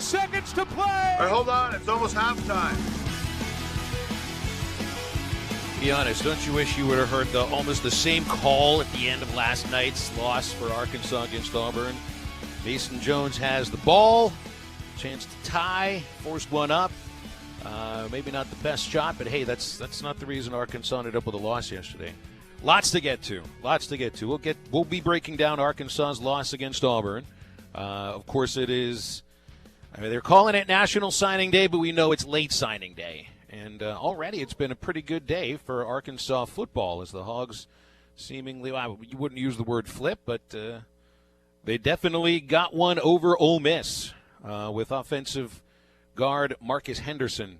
seconds to play. All right, hold on. It's almost halftime. Be honest, don't you wish you would have heard almost the same call at the end of last night's loss for Arkansas against Auburn? Mason Jones has the ball, chance to tie, forced one up. Maybe not the best shot, but hey, that's not the reason Arkansas ended up with a loss yesterday. Lots to get to. We'll be breaking down Arkansas's loss against Auburn. Of course, it is. I mean, they're calling it National Signing Day, but we know it's late signing day. And already it's been a pretty good day for Arkansas football as the Hogs seemingly, well, you wouldn't use the word flip, but they definitely got one over Ole Miss with offensive guard Marcus Henderson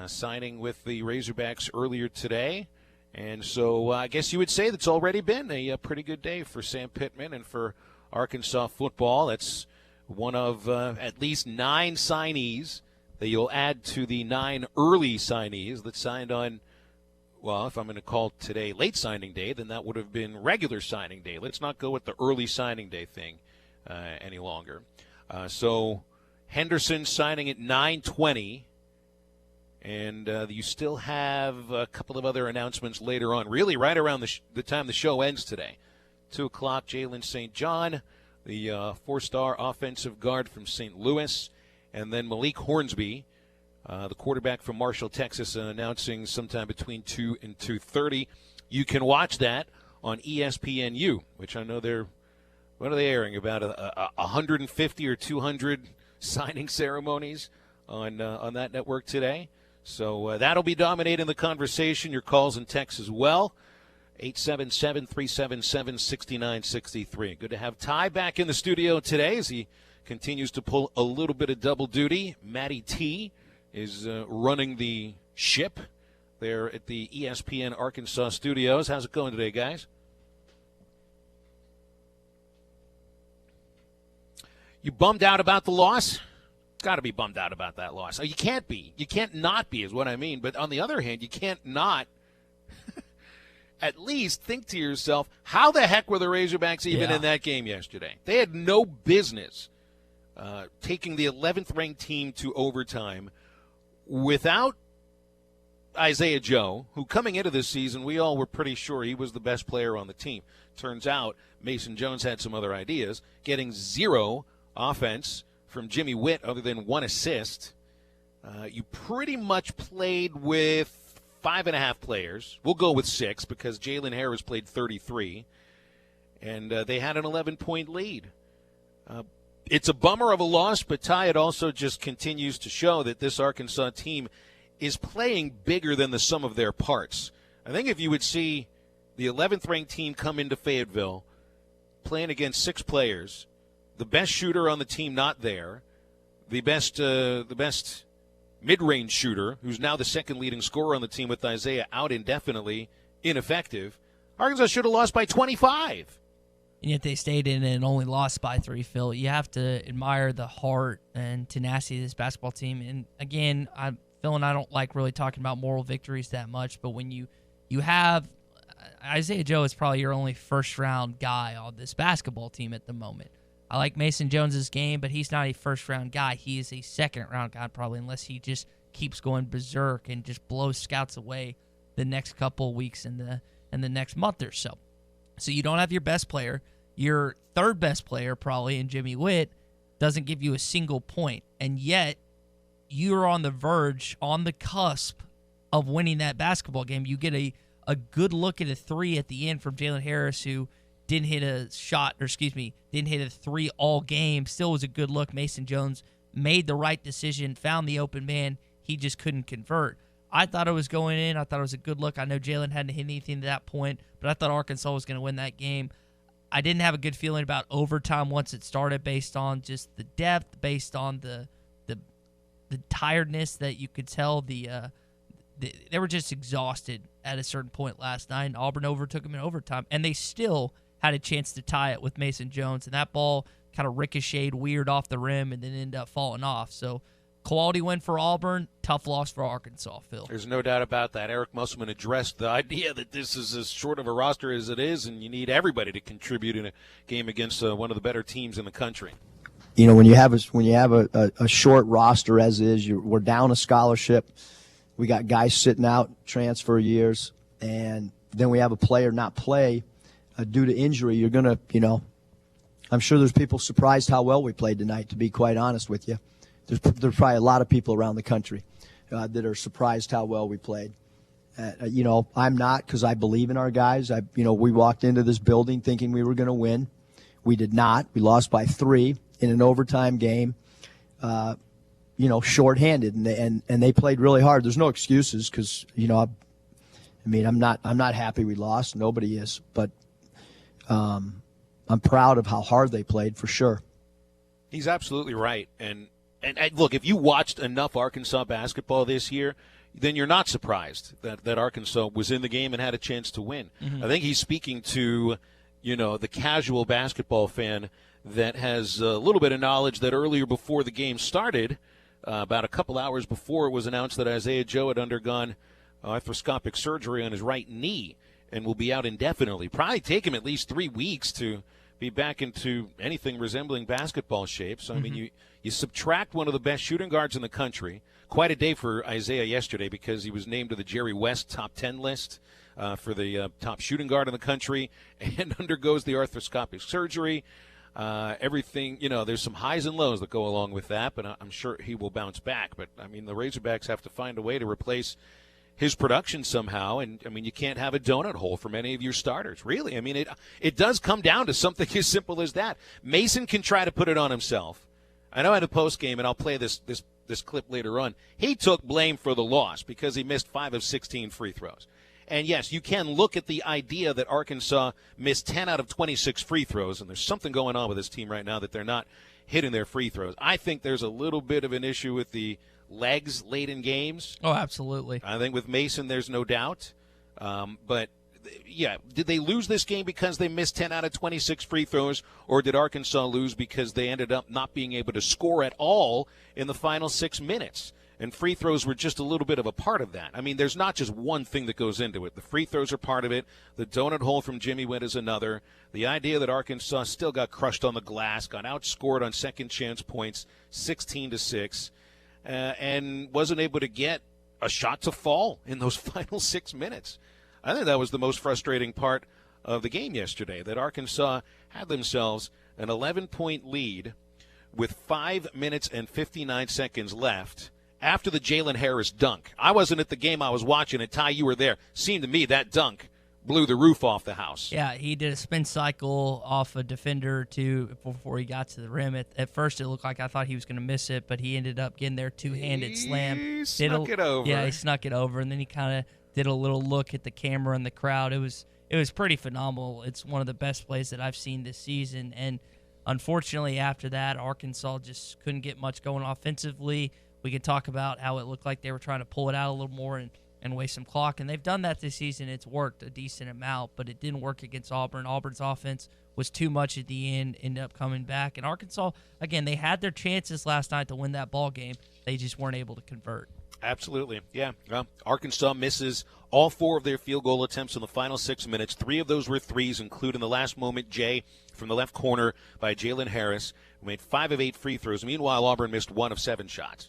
signing with the Razorbacks earlier today. And so I guess you would say that's already been a pretty good day for Sam Pittman and for Arkansas football. That's one of at least 9 signees that you'll add to the 9 early signees that signed on, well, if I'm going to call today late signing day, then that would have been regular signing day. Let's not go with the early signing day thing any longer. So Henderson signing at 9:20, and you still have a couple of other announcements later on, really right around the time the show ends today. 2 o'clock, Jalen St. John, the 4-star offensive guard from St. Louis. And then Malik Hornsby, the quarterback from Marshall, Texas, announcing sometime between 2 and 2:30. You can watch that on ESPNU, which I know what are they airing, about 150 or 200 signing ceremonies on that network today. So that'll be dominating the conversation. Your calls and texts as well. 877-377-6963. Good to have Ty back in the studio today as he continues to pull a little bit of double duty. Matty T is running the ship there at the ESPN Arkansas studios. How's it going today, guys? You bummed out about the loss? Got to be bummed out about that loss. You can't be. You can't not be is what I mean. But on the other hand, you can't not at least think to yourself, how the heck were the Razorbacks even in that game yesterday? They had no business taking the 11th-ranked team to overtime without Isaiah Joe, who coming into this season, we all were pretty sure he was the best player on the team. Turns out Mason Jones had some other ideas, getting 0 offense from Jimmy Witt other than 1 assist. You pretty much played with 5.5 players. We'll go with 6 because Jalen Harris played 33, and they had an 11-point lead. It's a bummer of a loss, but Ty, it also just continues to show that this Arkansas team is playing bigger than the sum of their parts. I think if you would see the 11th-ranked team come into Fayetteville playing against 6 players, the best shooter on the team not there, the best mid-range shooter, who's now the second leading scorer on the team with Isaiah out indefinitely, ineffective, Arkansas should have lost by 25. And yet they stayed in and only lost by 3, Phil. You have to admire the heart and tenacity of this basketball team. And, again, Phil and I don't like really talking about moral victories that much, but when you have Isaiah Joe is probably your only first-round guy on this basketball team at the moment. I like Mason Jones's game, but he's not a first-round guy. He is a second-round guy probably, unless he just keeps going berserk and just blows scouts away the next couple of weeks and the next month or so. So you don't have your best player. Your third best player, probably, in Jimmy Witt, doesn't give you a single point. And yet, you're on the verge, on the cusp of winning that basketball game. You get a good look at a 3 at the end from Jalen Harris, who didn't hit a shot, didn't hit a 3 all game. Still was a good look. Mason Jones made the right decision, found the open man. He just couldn't convert. I thought it was going in. I thought it was a good look. I know Jalen hadn't hit anything to that point, but I thought Arkansas was going to win that game. I didn't have a good feeling about overtime once it started, based on just the depth, based on the tiredness that you could tell. They were just exhausted at a certain point last night, and Auburn overtook them in overtime, and they still had a chance to tie it with Mason Jones, and that ball kind of ricocheted weird off the rim and then ended up falling off. So quality win for Auburn, tough loss for Arkansas, Phil. There's no doubt about that. Eric Musselman addressed the idea that this is as short of a roster as it is, and you need everybody to contribute in a game against one of the better teams in the country. when you have a short roster as is, we're down a scholarship. We got guys sitting out transfer years, and then we have a player not play due to injury. You're going to, I'm sure there's people surprised how well we played tonight, to be quite honest with you. There's probably a lot of people around the country that are surprised how well we played. I'm not, because I believe in our guys. We walked into this building thinking we were going to win. We did not. We lost by 3 in an overtime game, shorthanded, and they played really hard. There's no excuses, because I'm not happy we lost. Nobody is, but I'm proud of how hard they played, for sure. He's absolutely right. And look, if you watched enough Arkansas basketball this year, then you're not surprised that Arkansas was in the game and had a chance to win. Mm-hmm. I think he's speaking to, the casual basketball fan that has a little bit of knowledge that earlier before the game started, about a couple hours before, it was announced that Isaiah Joe had undergone arthroscopic surgery on his right knee and will be out indefinitely. Probably take him at least 3 weeks to be back into anything resembling basketball shape. So, I mean, you subtract one of the best shooting guards in the country. Quite a day for Isaiah yesterday, because he was named to the Jerry West top 10 list for the top shooting guard in the country, and undergoes the arthroscopic surgery. Everything, there's some highs and lows that go along with that, but I'm sure he will bounce back. But, I mean, the Razorbacks have to find a way to replace his production somehow, and, I mean, you can't have a donut hole from any of your starters, really. I mean, it does come down to something as simple as that. Mason can try to put it on himself. I know at a post game, and I'll play this clip later on, he took blame for the loss because he missed 5 of 16 free throws. And, yes, you can look at the idea that Arkansas missed 10 out of 26 free throws, and there's something going on with this team right now that they're not hitting their free throws. I think there's a little bit of an issue with the legs late in games. Oh, absolutely. I think with Mason, there's no doubt. But, yeah, did they lose this game because they missed 10 out of 26 free throws, or did Arkansas lose because they ended up not being able to score at all in the final 6 minutes? And free throws were just a little bit of a part of that. I mean, there's not just one thing that goes into it. The free throws are part of it. The donut hole from Jimmy Witt is another. The idea that Arkansas still got crushed on the glass, got outscored on second chance points, 16-6, and wasn't able to get a shot to fall in those final 6 minutes. I think that was the most frustrating part of the game yesterday, that Arkansas had themselves an 11-point lead with 5 minutes and 59 seconds left after the Jalen Harris dunk. I wasn't at the game. I was watching it. Ty, you were there. Seemed to me that dunk blew the roof off the house. Yeah, he did a spin cycle off a defender or two before he got to the rim. At first, it looked like I thought he was going to miss it, but he ended up getting there two-handed slam. He snuck it over. Yeah, he snuck it over, and then he kind of did a little look at the camera and the crowd. It was pretty phenomenal. It's one of the best plays that I've seen this season, and unfortunately after that, Arkansas just couldn't get much going offensively. We could talk about how it looked like they were trying to pull it out a little more and waste some clock, and they've done that this season. It's worked a decent amount, but it didn't work against Auburn. Auburn's offense was too much at the end, ended up coming back. And Arkansas, again, they had their chances last night to win that ball game. They just weren't able to convert. Absolutely, yeah. Well, Arkansas misses all 4 of their field goal attempts in the final 6 minutes. 3 of those were threes, including the last moment Jay from the left corner by Jalen Harris, who made 5 of 8 free throws. Meanwhile, Auburn missed 1 of 7 shots.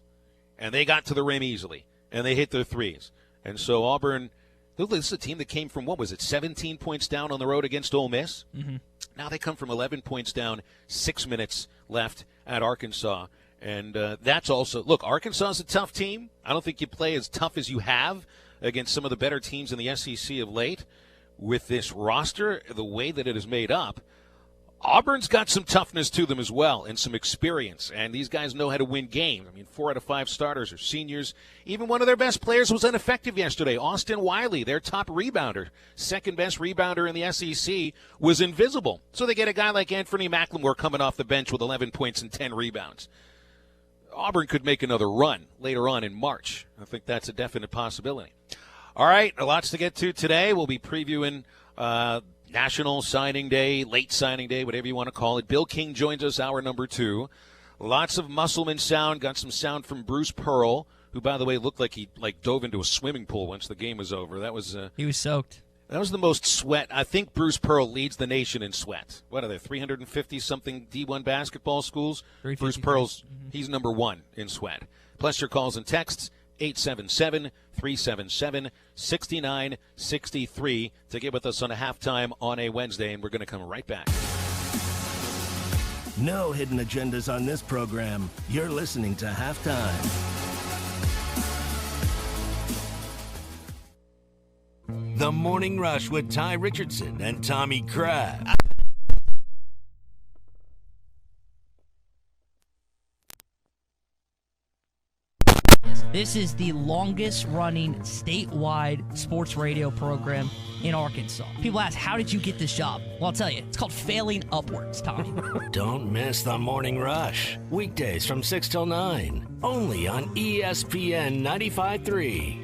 And they got to the rim easily, and they hit their threes. And so Auburn, this is a team that came from, 17 points down on the road against Ole Miss? Mm-hmm. Now they come from 11 points down, 6 minutes left at Arkansas. And that's also, look, Arkansas is a tough team. I don't think you play as tough as you have against some of the better teams in the SEC of late. With this roster, the way that it is made up, Auburn's got some toughness to them as well and some experience, and these guys know how to win games. I mean, 4 out of 5 starters are seniors. Even one of their best players was ineffective yesterday. Austin Wiley, their top rebounder, second-best rebounder in the SEC, was invisible. So they get a guy like Anthony McLemore coming off the bench with 11 points and 10 rebounds. Auburn could make another run later on in March. I think that's a definite possibility. All right, lots to get to today. We'll be previewing National Signing Day, late signing day, whatever you want to call it. Bill King joins us, hour number 2. Lots of Musselman sound. Got some sound from Bruce Pearl, who, by the way, looked like he dove into a swimming pool once the game was over. That was he was soaked. That was the most sweat. I think Bruce Pearl leads the nation in sweat. What are there, 350-something D1 basketball schools? Bruce Pearl's, he's number one in sweat. Plus your calls and texts, 877-377-6963 to get with us on a halftime on a Wednesday, and we're going to come right back. No hidden agendas on this program. You're listening to Halftime. The Morning Rush with Ty Richardson and Tommy Crabb. This is the longest running statewide sports radio program in Arkansas. People ask, how did you get this job? Well, I'll tell you, it's called failing upwards, Tommy. Don't miss The Morning Rush. Weekdays from 6 till 9. Only on ESPN 95.3.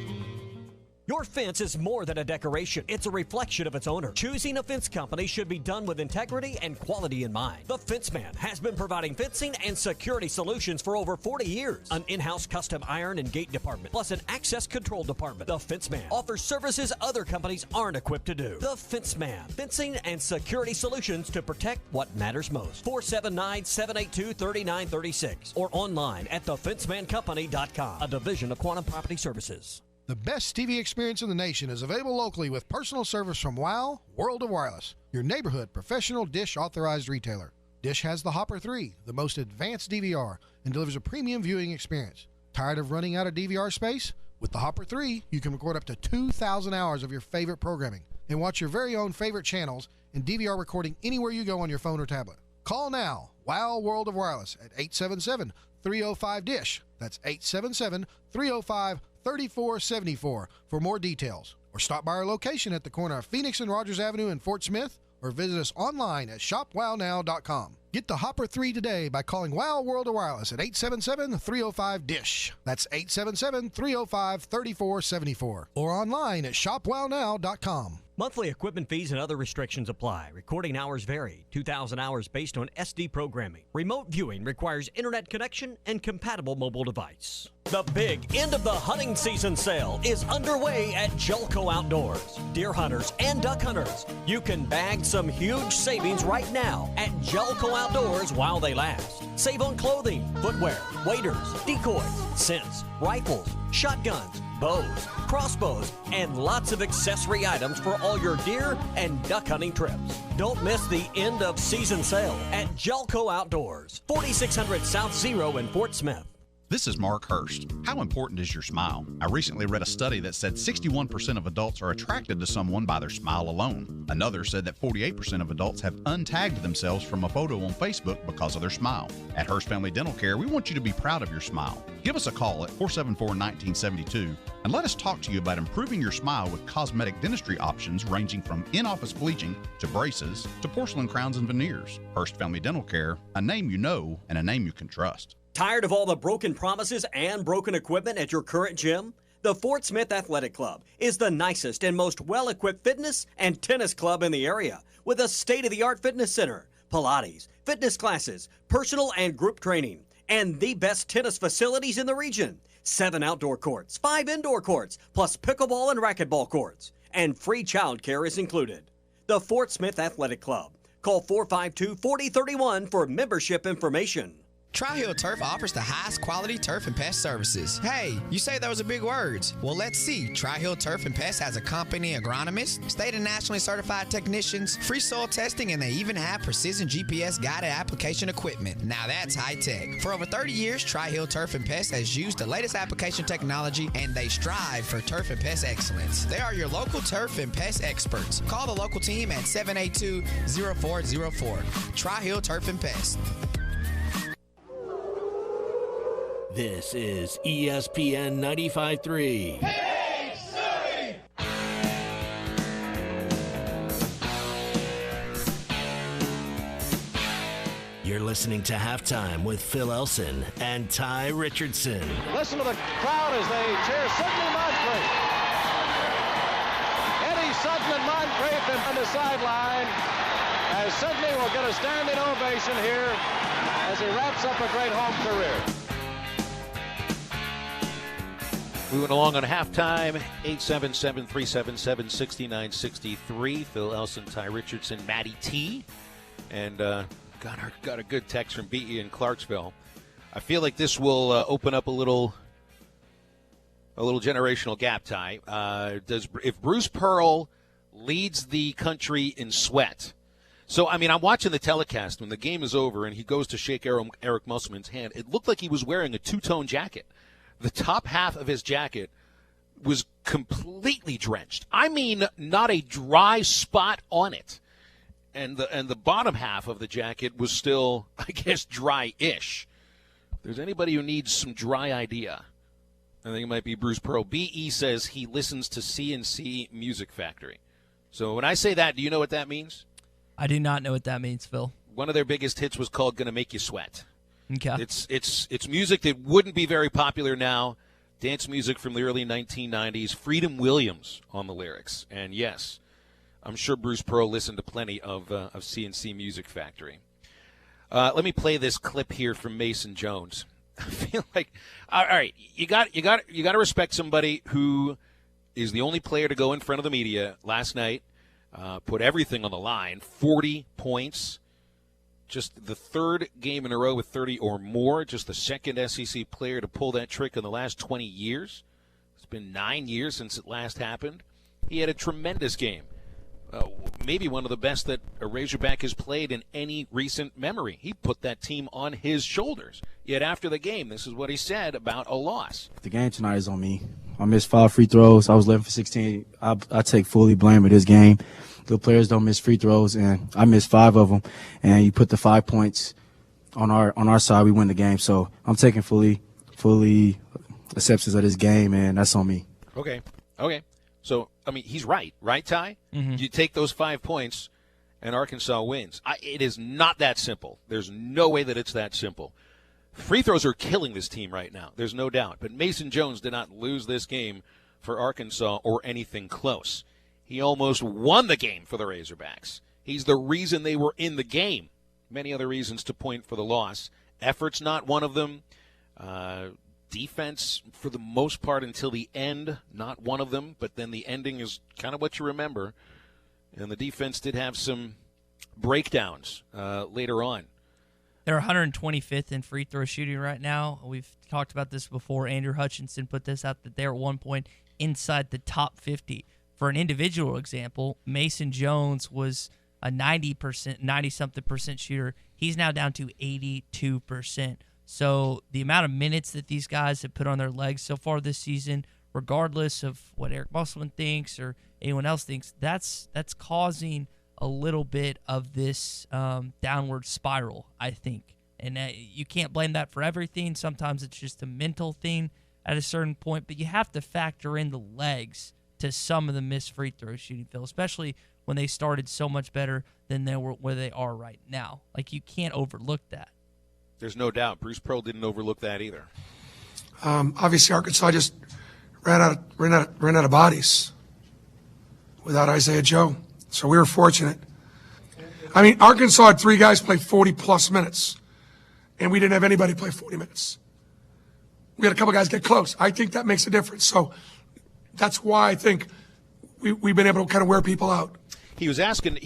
Your fence is more than a decoration. It's a reflection of its owner. Choosing a fence company should be done with integrity and quality in mind. The Fence Man has been providing fencing and security solutions for over 40 years. An in-house custom iron and gate department, plus an access control department. The Fence Man offers services other companies aren't equipped to do. The Fence Man, fencing and security solutions to protect what matters most. 479-782-3936 or online at thefencemancompany.com, a division of Quantum Property Services. The best TV experience in the nation is available locally with personal service from WOW World of Wireless, your neighborhood professional Dish authorized retailer. Dish has the Hopper 3, the most advanced DVR, and delivers a premium viewing experience. Tired of running out of DVR space? With the Hopper 3, you can record up to 2,000 hours of your favorite programming and watch your very own favorite channels and DVR recording anywhere you go on your phone or tablet. Call now, WOW World of Wireless at 877-305-DISH. That's 877-305-3474 for more details. Or stop by our location at the corner of Phoenix and Rogers Avenue in Fort Smith, or visit us online at shopwownow.com. Get the Hopper 3 today by calling WOW World of Wireless at 877-305-DISH. That's 877-305-3474. Or online at shopwownow.com. Monthly equipment fees and other restrictions apply. Recording hours vary. 2,000 hours based on SD programming. Remote viewing requires internet connection and compatible mobile device. The big end of the hunting season sale is underway at Jelco Outdoors. Deer hunters and duck hunters, you can bag some huge savings right now at Jelco Outdoors while they last. Save on clothing, footwear, waders, decoys, scents, rifles, shotguns, bows, crossbows, and lots of accessory items for all your deer and duck hunting trips. Don't miss the end of season sale at Jelco Outdoors, 4600 South Zero in Fort Smith. This is Mark Hurst. How important is your smile? I recently read a study that said 61% of adults are attracted to someone by their smile alone. Another said that 48% of adults have untagged themselves from a photo on Facebook because of their smile. At Hurst Family Dental Care, we want you to be proud of your smile. Give us a call at 474-1972 and let us talk to you about improving your smile with cosmetic dentistry options ranging from in-office bleaching to braces to porcelain crowns and veneers. Hurst Family Dental Care, a name you know and a name you can trust. Tired of all the broken promises and broken equipment at your current gym? The Fort Smith Athletic Club is the nicest and most well-equipped fitness and tennis club in the area with a state-of-the-art fitness center, Pilates, fitness classes, personal and group training, and the best tennis facilities in the region. 7 outdoor courts, 5 indoor courts, plus pickleball and racquetball courts, and free child care is included. The Fort Smith Athletic Club. Call 452-4031 for membership information. Tri-Hill Turf offers the highest quality turf and pest services. Hey, you say those are big words. Well, let's see. Tri-Hill Turf and Pest has a company agronomist, state and nationally certified technicians, free soil testing, and they even have precision GPS guided application equipment. Now that's high tech. For over 30 years, Tri-Hill Turf and Pest has used the latest application technology, and they strive for turf and pest excellence. They are your local turf and pest experts. Call the local team at 782-0404. Tri-Hill Turf and Pest. This is ESPN 95.3. Hey, Surrey! You're listening to Halftime with Phil Elson and Ty Richardson. Listen to the crowd as they cheer Sidney Moncrief. Eddie Sutton and Moncrief on the sideline as Sidney will get a standing ovation here as he wraps up a great home career. Moving along on halftime, 877-377-6963. Phil Elson, Ty Richardson, Matty T. And got a good text from B.E. in Clarksville. I feel like this will open up a little generational gap, Ty. If Bruce Pearl leads the country in sweat. So, I mean, I'm watching the telecast when the game is over and he goes to shake Eric Musselman's hand. It looked like he was wearing a two-tone jacket. The top half of his jacket was completely drenched. I mean, not a dry spot on it. And the bottom half of the jacket was still, I guess, dry-ish. If there's anybody who needs some dry idea, I think it might be Bruce Pearl. B.E. says he listens to CNC Music Factory. So when I say that, do you know what that means? I do not know what that means, Phil. One of their biggest hits was called Gonna Make You Sweat. Okay. It's music that wouldn't be very popular now. Dance music from the early 1990s. Freedom Williams on the lyrics. And yes, I'm sure Bruce Pearl listened to plenty of CNC Music Factory. Let me play this clip here from Mason Jones. I feel like, all right, you got to respect somebody who is the only player to go in front of the media last night, put everything on the line, 40 points. Just the third game in a row with 30 or more. Just the second SEC player to pull that trick in the last 20 years. It's been 9 years since it last happened. He had a tremendous game. Maybe one of the best that a Razorback has played in any recent memory. He put that team on his shoulders. Yet after the game, this is what he said about a loss. The game tonight is on me. I missed 5 free throws. I was 11 for 16. I take fully blame of this game. The players don't miss free throws, and I missed 5 of them. And you put the 5 points on our side, we win the game. So I'm taking fully acceptance of this game, and that's on me. Okay. So, I mean, he's right, Ty? Mm-hmm. You take those 5 points, and Arkansas wins. It is not that simple. There's no way that it's that simple. Free throws are killing this team right now. There's no doubt. But Mason Jones did not lose this game for Arkansas or anything close. He almost won the game for the Razorbacks. He's the reason they were in the game. Many other reasons to point for the loss. Effort's not one of them. Defense, for the most part, until the end, not one of them. But then the ending is kind of what you remember. And the defense did have some breakdowns later on. They're 125th in free throw shooting right now. We've talked about this before. Andrew Hutchinson put this out that they're at one point inside the top 50. For an individual example, Mason Jones was a 90-something% shooter. He's now down to 82%. So the amount of minutes that these guys have put on their legs so far this season, regardless of what Eric Musselman thinks or anyone else thinks, that's causing a little bit of this downward spiral, I think. And you can't blame that for everything. Sometimes it's just a mental thing at a certain point, but you have to factor in the legs to some of the missed free throw shooting, Phil, especially when they started so much better than they were where they are right now. Like, you can't overlook that. There's no doubt. Bruce Pearl didn't overlook that either. Obviously, Arkansas just ran out of bodies without Isaiah Joe. So we were fortunate. I mean, Arkansas had 3 guys play 40-plus minutes, and we didn't have anybody play 40 minutes. We had a couple guys get close. I think that makes a difference. So that's why I think we've been able to kind of wear people out. He was answering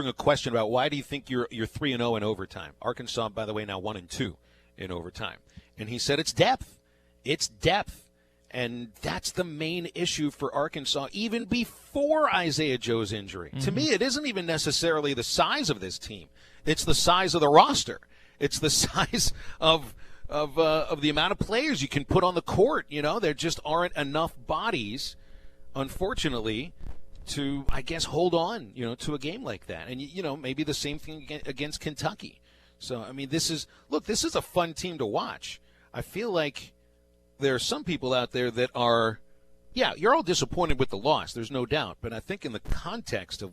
a question about why do you think you're 3-0 in overtime. Arkansas, by the way, now 1-2 in overtime. And he said it's depth. It's depth. And that's the main issue for Arkansas, even before Isaiah Joe's injury. Mm-hmm. To me, it isn't even necessarily the size of this team. It's the size of the roster. It's the size of the amount of players you can put on the court. You know, there just aren't enough bodies, unfortunately, to, I guess, hold on, to a game like that. And, maybe the same thing against Kentucky. So, I mean, this is a fun team to watch. I feel like there are some people out there that are, you're all disappointed with the loss, there's no doubt. But I think in the context of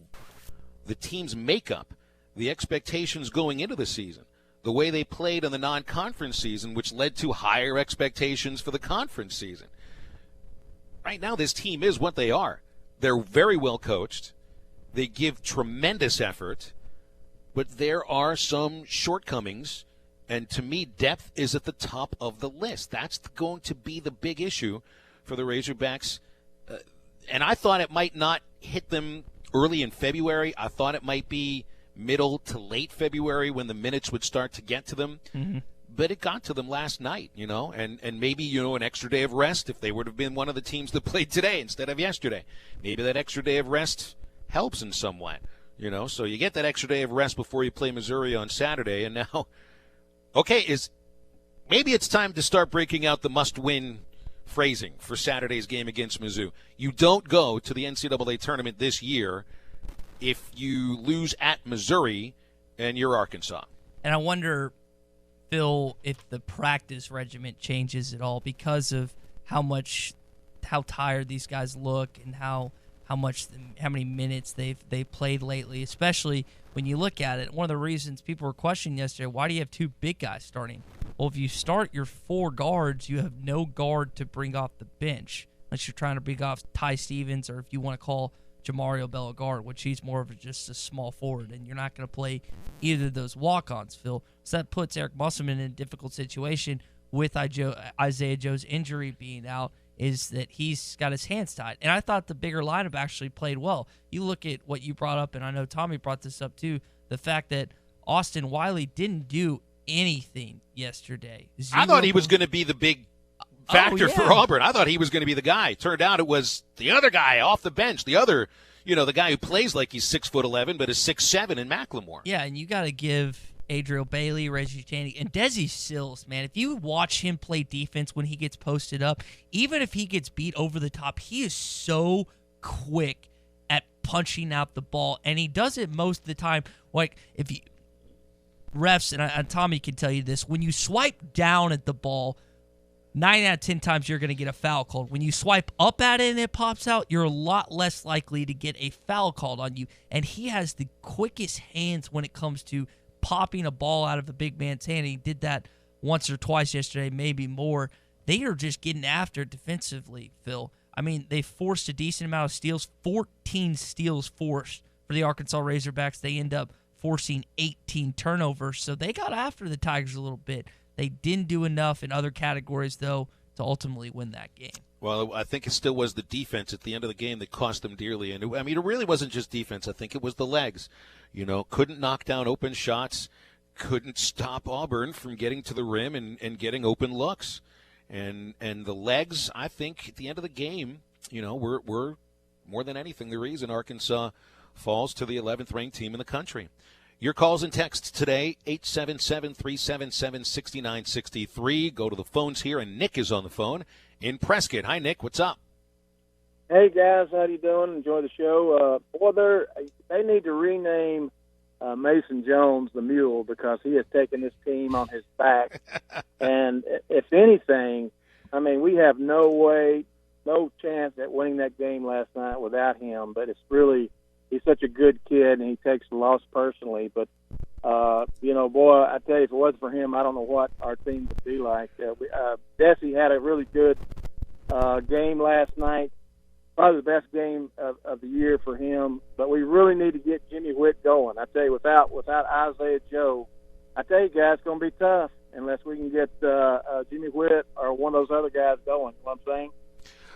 the team's makeup, the expectations going into the season, the way they played in the non-conference season, which led to higher expectations for the conference season. Right now, this team is what they are. They're very well coached. They give tremendous effort, but there are some shortcomings. And to me, depth is at the top of the list. That's going to be the big issue for the Razorbacks. And I thought it might not hit them early in February. I thought it might be middle to late February when the minutes would start to get to them. Mm-hmm. But it got to them last night, and maybe, an extra day of rest if they would have been one of the teams that played today instead of yesterday. Maybe that extra day of rest helps in some way, So you get that extra day of rest before you play Missouri on Saturday, and now, maybe it's time to start breaking out the must-win phrasing for Saturday's game against Mizzou. You don't go to the NCAA tournament this year if you lose at Missouri and you're Arkansas. And I wonder, Phil, if the practice regimen changes at all because of how tired these guys look and how many minutes they've played lately, especially when you look at it. One of the reasons people were questioning yesterday, why do you have two big guys starting? Well, if you start your four guards, you have no guard to bring off the bench unless you're trying to bring off Ty Stevens, or if you want to call Jamario Bell a guard, which he's more of just a small forward, and you're not going to play either of those walk-ons, Phil. So that puts Eric Musselman in a difficult situation with Isaiah Joe's injury being out, is that he's got his hands tied. And I thought the bigger lineup actually played well. You look at what you brought up, and I know Tommy brought this up too, the fact that Austin Wiley didn't do anything yesterday. I thought he was going to be the big factor for Auburn. I thought he was going to be the guy. Turned out it was the other guy off the bench, the other, the guy who plays like he's 6'11" but is 6'7" in Macklemore. Yeah, and you got to give Adriel Bailey, Reggie Tandy, and Desi Sills, man. If you watch him play defense when he gets posted up, even if he gets beat over the top, he is so quick at punching out the ball, and he does it most of the time. Like, if you refs, and Tommy can tell you this, when you swipe down at the ball, 9 out of 10 times you're going to get a foul called. When you swipe up at it and it pops out, you're a lot less likely to get a foul called on you. And he has the quickest hands when it comes to popping a ball out of a big man's hand. He did that once or twice yesterday, maybe more. They are just getting after it defensively, Phil. I mean, they forced a decent amount of steals, 14 steals forced for the Arkansas Razorbacks. They end up forcing 18 turnovers, so they got after the Tigers a little bit. They didn't do enough in other categories, though, to ultimately win that game. Well, I think it still was the defense at the end of the game that cost them dearly. And it really wasn't just defense. I think it was the legs. Couldn't knock down open shots, couldn't stop Auburn from getting to the rim and getting open looks. And the legs, I think, at the end of the game, were more than anything the reason Arkansas falls to the 11th ranked team in the country. Your calls and texts today, 877-377-6963. Go to the phones here, and Nick is on the phone in Prescott. Hi, Nick. What's up? Hey, guys. How you doing? Enjoy the show. They need to rename Mason Jones the Mule, because he has taken this team on his back. And if anything, we have no chance at winning that game last night without him. But it's really – he's such a good kid, and he takes the loss personally. But, boy, I tell you, if it wasn't for him, I don't know what our team would be like. Desi had a really good game last night, probably the best game of the year for him. But we really need to get Jimmy Whitt going. I tell you, without Isaiah Joe, I tell you, guys, it's going to be tough unless we can get Jimmy Whitt or one of those other guys going. You know what I'm saying?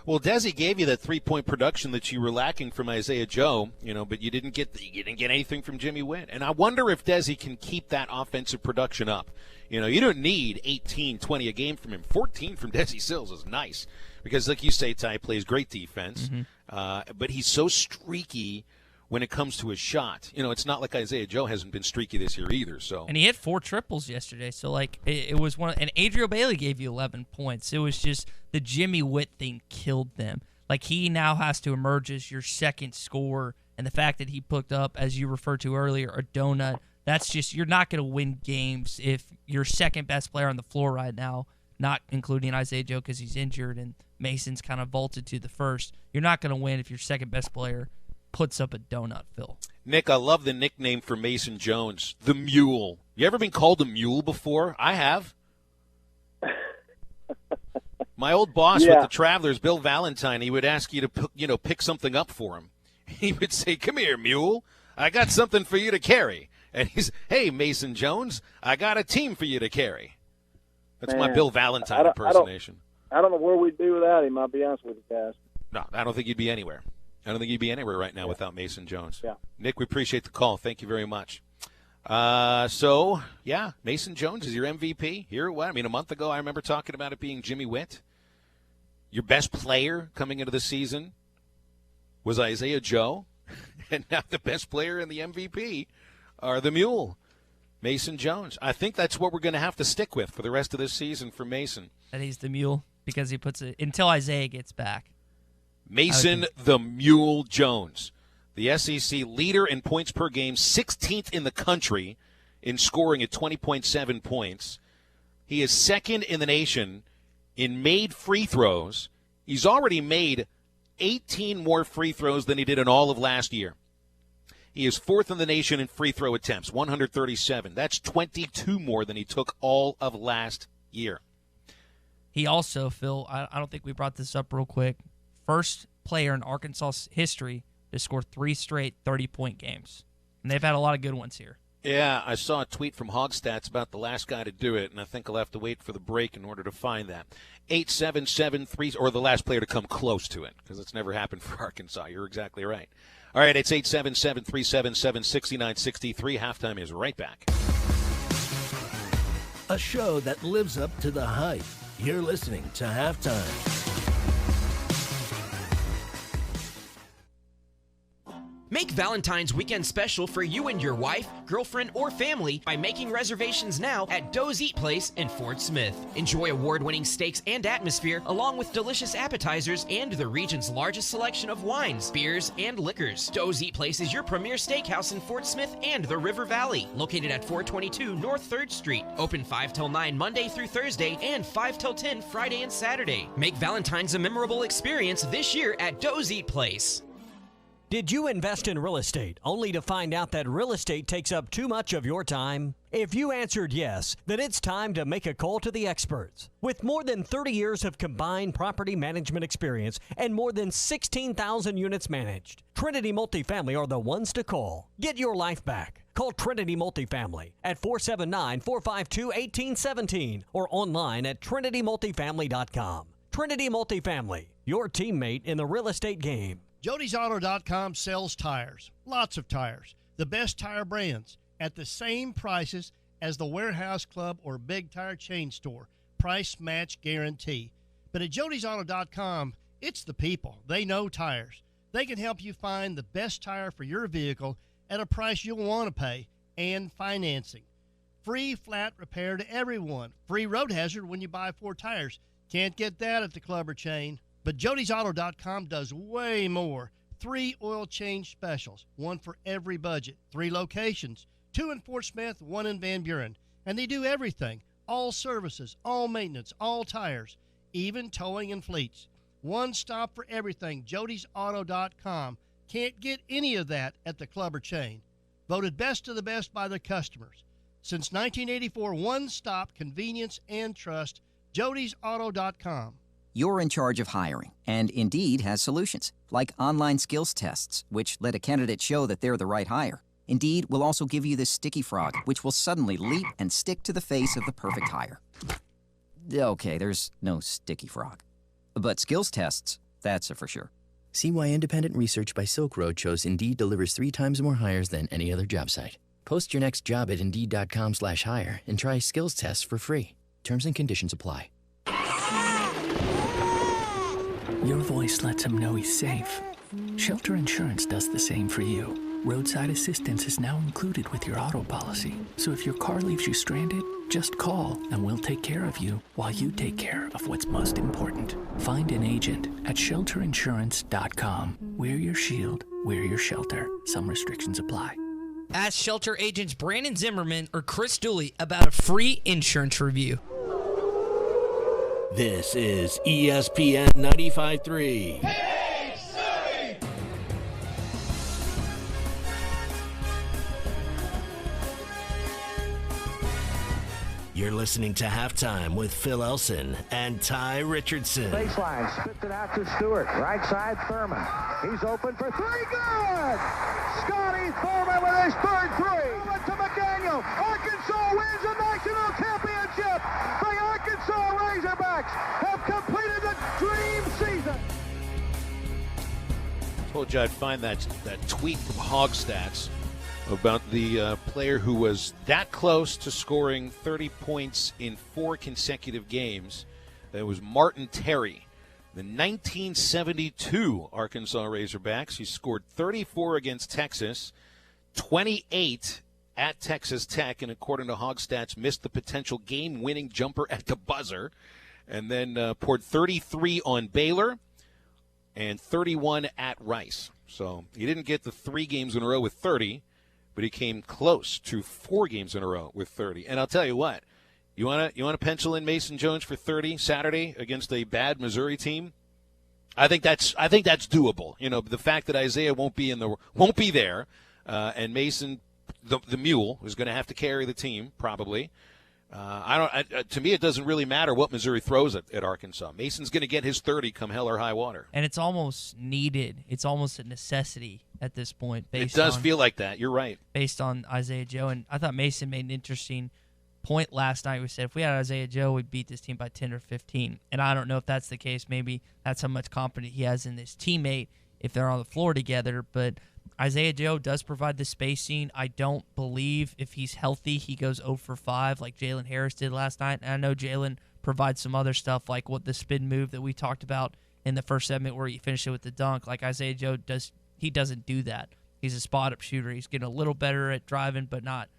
Well, Desi gave you that three-point production that you were lacking from Isaiah Joe, but you didn't get anything from Jimmy Whitt. And I wonder if Desi can keep that offensive production up. You don't need 18, 20 a game from him. 14 from Desi Sills is nice because, like you say, Ty plays great defense, but he's so streaky when it comes to his shot. It's not like Isaiah Joe hasn't been streaky this year either. So, and he hit 4 triples yesterday. So, it was one. And Adriel Bailey gave you 11 points. It was just the Jimmy Whitt thing killed them. He now has to emerge as your second scorer, and the fact that he picked up, as you referred to earlier, a donut. That's just, you're not going to win games if your second best player on the floor right now, not including Isaiah Joe because he's injured and Mason's kind of vaulted to the first. You're not going to win if your second best player puts up a donut, Phil. Nick, I love the nickname for Mason Jones, the Mule. You ever been called a mule before? I have. My old boss with the Travelers, Bill Valentine, he would ask you to pick something up for him. He would say, "Come here, Mule. I got something for you to carry." And he's, "Hey, Mason Jones, I got a team for you to carry." That's my Bill Valentine impersonation. I don't know where we'd be without him, I'll be honest with you guys. No, I don't think you'd be anywhere. I don't think you'd be anywhere right now without Mason Jones. Yeah. Nick, we appreciate the call. Thank you very much. Mason Jones is your MVP. Here, a month ago I remember talking about it being Jimmy Witt. Your best player coming into the season was Isaiah Joe, and now the best player in the MVP are the Mule, Mason Jones. I think that's what we're going to have to stick with for the rest of this season for Mason. That he's the Mule because he puts it until Isaiah gets back. Mason the Mule Jones, the SEC leader in points per game, 16th in the country in scoring at 20.7 points. He is second in the nation in made free throws. He's already made 18 more free throws than he did in all of last year. He is fourth in the nation in free throw attempts, 137. That's 22 more than he took all of last year. He also, Phil, I don't think we brought this up real quick, first player in Arkansas history to score 3 straight 30-point games. And they've had a lot of good ones here. Yeah, I saw a tweet from Hogstats about the last guy to do it, and I think I'll have to wait for the break in order to find that. 877-3, or the last player to come close to it, because it's never happened for Arkansas. You're exactly right. All right, it's 877-377-6963. Halftime is right back. A show that lives up to the hype. You're listening to Halftime. Make Valentine's weekend special for you and your wife, girlfriend, or family by making reservations now at Doe's Eat Place in Fort Smith. Enjoy award-winning steaks and atmosphere, along with delicious appetizers and the region's largest selection of wines, beers, and liquors. Doe's Eat Place is your premier steakhouse in Fort Smith and the River Valley, located at 422 North 3rd Street. Open 5 till 9 Monday through Thursday and 5 till 10 Friday and Saturday. Make Valentine's a memorable experience this year at Doe's Eat Place. Did you invest in real estate only to find out that real estate takes up too much of your time? If you answered yes, then it's time to make a call to the experts. With more than 30 years of combined property management experience and more than 16,000 units managed, Trinity Multifamily are the ones to call. Get your life back. Call Trinity Multifamily at 479-452-1817 or online at trinitymultifamily.com. Trinity Multifamily, your teammate in the real estate game. Jody'sAuto.com sells tires, lots of tires, the best tire brands, at the same prices as the warehouse club or big tire chain store. Price match guarantee. But at Jody'sAuto.com, it's the people. They know tires. They can help you find the best tire for your vehicle at a price you'll want to pay, and financing. Free flat repair to everyone. Free road hazard when you buy 4 tires. Can't get that at the club or chain. But Jody'sAuto.com does way more. 3 oil change specials, 1 for every budget. 3 locations, 2 in Fort Smith, 1 in Van Buren. And they do everything. All services, all maintenance, all tires, even towing and fleets. One stop for everything, Jody'sAuto.com. Can't get any of that at the club or chain. Voted best of the best by the customers. Since 1984, one stop, convenience and trust, Jody'sAuto.com. You're in charge of hiring, and Indeed has solutions, like online skills tests, which let a candidate show that they're the right hire. Indeed will also give you this sticky frog, which will suddenly leap and stick to the face of the perfect hire. Okay, there's no sticky frog. But skills tests, that's a for sure. See why independent research by Silk Road shows Indeed delivers 3 times more hires than any other job site. Post your next job at Indeed.com/hire and try skills tests for free. Terms and conditions apply. Your voice lets him know he's safe. Shelter Insurance does the same for you. Roadside assistance is now included with your auto policy. So if your car leaves you stranded, just call and we'll take care of you while you take care of what's most important. Find an agent at shelterinsurance.com. Wear your shield, wear your shelter. Some restrictions apply. Ask shelter agents Brandon Zimmerman or Chris Dooley about a free insurance review. This is ESPN 95.3. Hey, Surrey! You're listening to Halftime with Phil Elson and Ty Richardson. Baseline, spits it out to Stewart. Right side, Thurman. He's open for 3. Good! Scotty Thurman with his third 3. Went to McDaniel. Arkansas wins a national championship. The Arkansas Razorbacks have completed told you I'd find that tweet from Hogstats about the player who was that close to scoring 30 points in 4 consecutive games. It was Martin Terry, the 1972 Arkansas Razorbacks. He scored 34 against Texas, 28 at Texas Tech, and according to Hogstats, missed the potential game-winning jumper at the buzzer, and then poured 33 on Baylor and 31 at Rice. So he didn't get the 3 games in a row with 30, but he came close to 4 games in a row with 30. And I'll tell you what, you want to pencil in Mason Jones for 30 Saturday against a bad Missouri team? I think that's doable. You know, the fact that Isaiah won't be there, and Mason, the mule, is going to have to carry the team probably. To me, it doesn't really matter what Missouri throws at Arkansas. Mason's going to get his 30 come hell or high water. And it's almost needed. It's almost a necessity at this point. It does feel like that. You're right. Based on Isaiah Joe. And I thought Mason made an interesting point last night. We said if we had Isaiah Joe, we'd beat this team by 10 or 15. And I don't know if that's the case. Maybe that's how much confidence he has in his teammate if they're on the floor together. But Isaiah Joe does provide the spacing. I don't believe if he's healthy he goes 0 for 5 like Jalen Harris did last night. And I know Jalen provides some other stuff like what the spin move that we talked about in the first segment where he finished it with the dunk. Like Isaiah Joe does, he doesn't do that. He's a spot-up shooter. He's getting a little better at driving, but not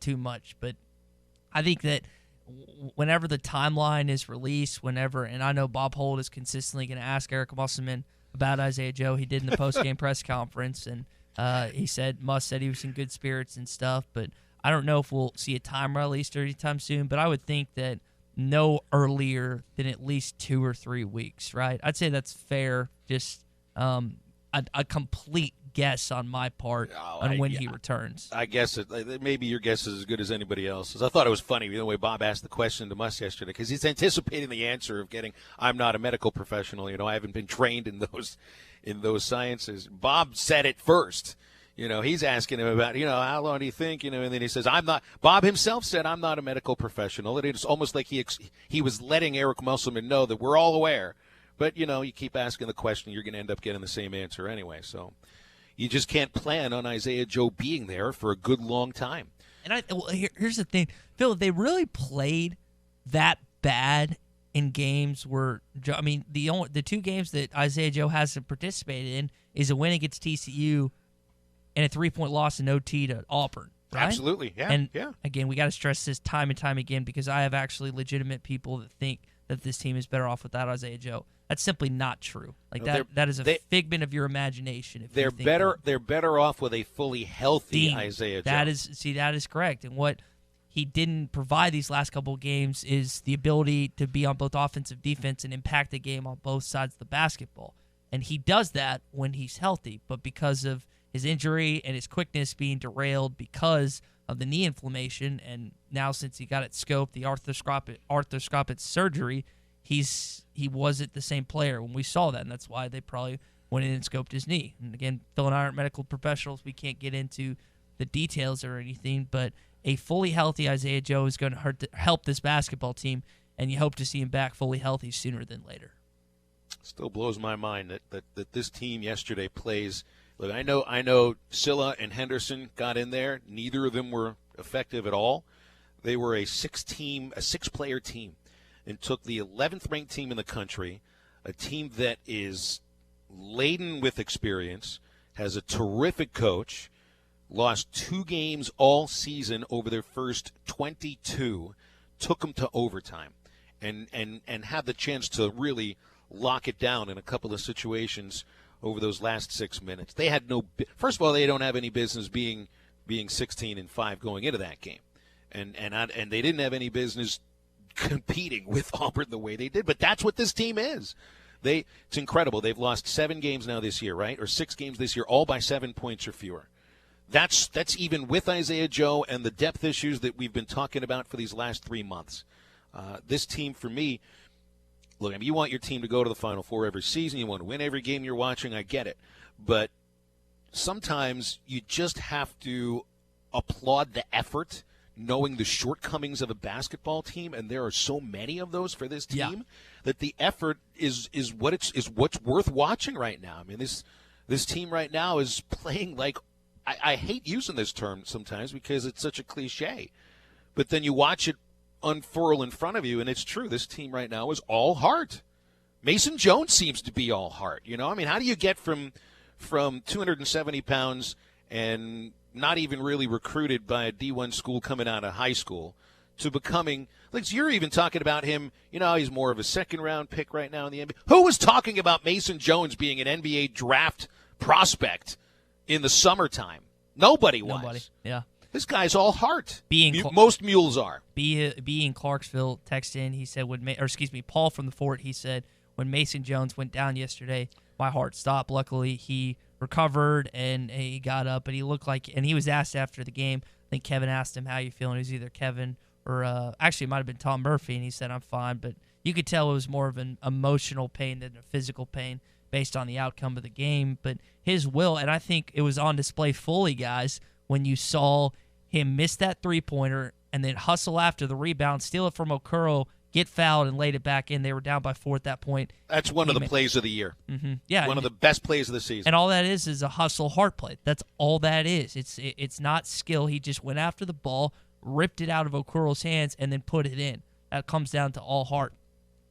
too much. But I think that whenever the timeline is released, and I know Bob Holt is consistently going to ask Eric Musselman about Isaiah Joe. He did in the post-game press conference, and Muss said he was in good spirits and stuff, but I don't know if we'll see a time released anytime soon, but I would think that no earlier than at least 2 or 3 weeks, right? I'd say that's fair, just a complete guess on my part on when he returns. I guess maybe your guess is as good as anybody else's. I thought it was funny the way Bob asked the question to Muss yesterday because he's anticipating the answer of getting, I'm not a medical professional, I haven't been trained in those sciences. Bob said it first. He's asking him about, how long do you think, and then he says, I'm not. Bob himself said, I'm not a medical professional. And it's almost like he was letting Eric Musselman know that we're all aware. But, you keep asking the question, you're going to end up getting the same answer anyway. So you just can't plan on Isaiah Joe being there for a good long time. And here's the thing, Phil, they really played that bad in games where, the 2 games that Isaiah Joe hasn't participated in is a win against TCU and a 3-point loss in OT to Auburn. Right? Absolutely, yeah. And again, we got to stress this time and time again because I have actually legitimate people that think that this team is better off without Isaiah Joe. That's simply not true. That is a figment of your imagination. They're better off with a fully healthy Isaiah Joe. That is correct. And what he didn't provide these last couple of games is the ability to be on both offensive, defense, and impact the game on both sides of the basketball. And he does that when he's healthy. But because of his injury and his quickness being derailed because of the knee inflammation, and now since he got it scoped, the arthroscopic surgery, he wasn't the same player when we saw that, and that's why they probably went in and scoped his knee. And again, Phil and I aren't medical professionals. We can't get into the details or anything, but a fully healthy Isaiah Joe is going to help this basketball team, and you hope to see him back fully healthy sooner than later. Still blows my mind that this team yesterday plays. Look, I know Scylla and Henderson got in there. Neither of them were effective at all. They were a 6-player team, and took the 11th ranked team in the country, a team that is laden with experience, has a terrific coach, lost 2 games all season over their first 22, took them to overtime, and had the chance to really lock it down in a couple of situations over those last 6 minutes. They had first of all, they don't have any business being 16-5 going into that game, and they didn't have any business competing with Auburn the way they did. But that's what this team is. It's incredible. They've lost 7 games now this year, right? Or 6 games this year, all by 7 points or fewer. That's even with Isaiah Joe and the depth issues that we've been talking about for these last 3 months. This team, for me, look, you want your team to go to the Final Four every season. You want to win every game you're watching. I get it. But sometimes you just have to applaud the effort, knowing the shortcomings of a basketball team, and there are so many of those for this team, that the effort is what's worth watching right now. I mean, this This team right now is playing like, I hate using this term sometimes because it's such a cliche, but then you watch it unfurl in front of you, and it's true. This team right now is all heart. Mason Jones seems to be all heart. I mean, how do you get from 270 pounds and not even really recruited by a D1 school coming out of high school to becoming, like you're even talking about him, he's more of a second-round pick right now in the NBA. Who was talking about Mason Jones being an NBA draft prospect in the summertime? Nobody was. Yeah. This guy's all heart. Most mules are. B in Clarksville texted in. He said, Paul from the Fort, he said, when Mason Jones went down yesterday, my heart stopped. Luckily, he recovered and he got up, and he looked like, and he was asked after the game, I think Kevin asked him how you feeling. It was either Kevin or actually it might have been Tom Murphy, and he said, I'm fine. But you could tell it was more of an emotional pain than a physical pain based on the outcome of the game. But his will, and I think it was on display fully, guys, when you saw him miss that three-pointer and then hustle after the rebound, steal it from Okoro, get fouled, and laid it back in. They were down by 4 at that point. That's one of the plays of the year. Mm-hmm. Yeah, one of the best plays of the season. And all that is a hustle heart play. That's all that is. It's not skill. He just went after the ball, ripped it out of Okoro's hands, and then put it in. That comes down to all heart.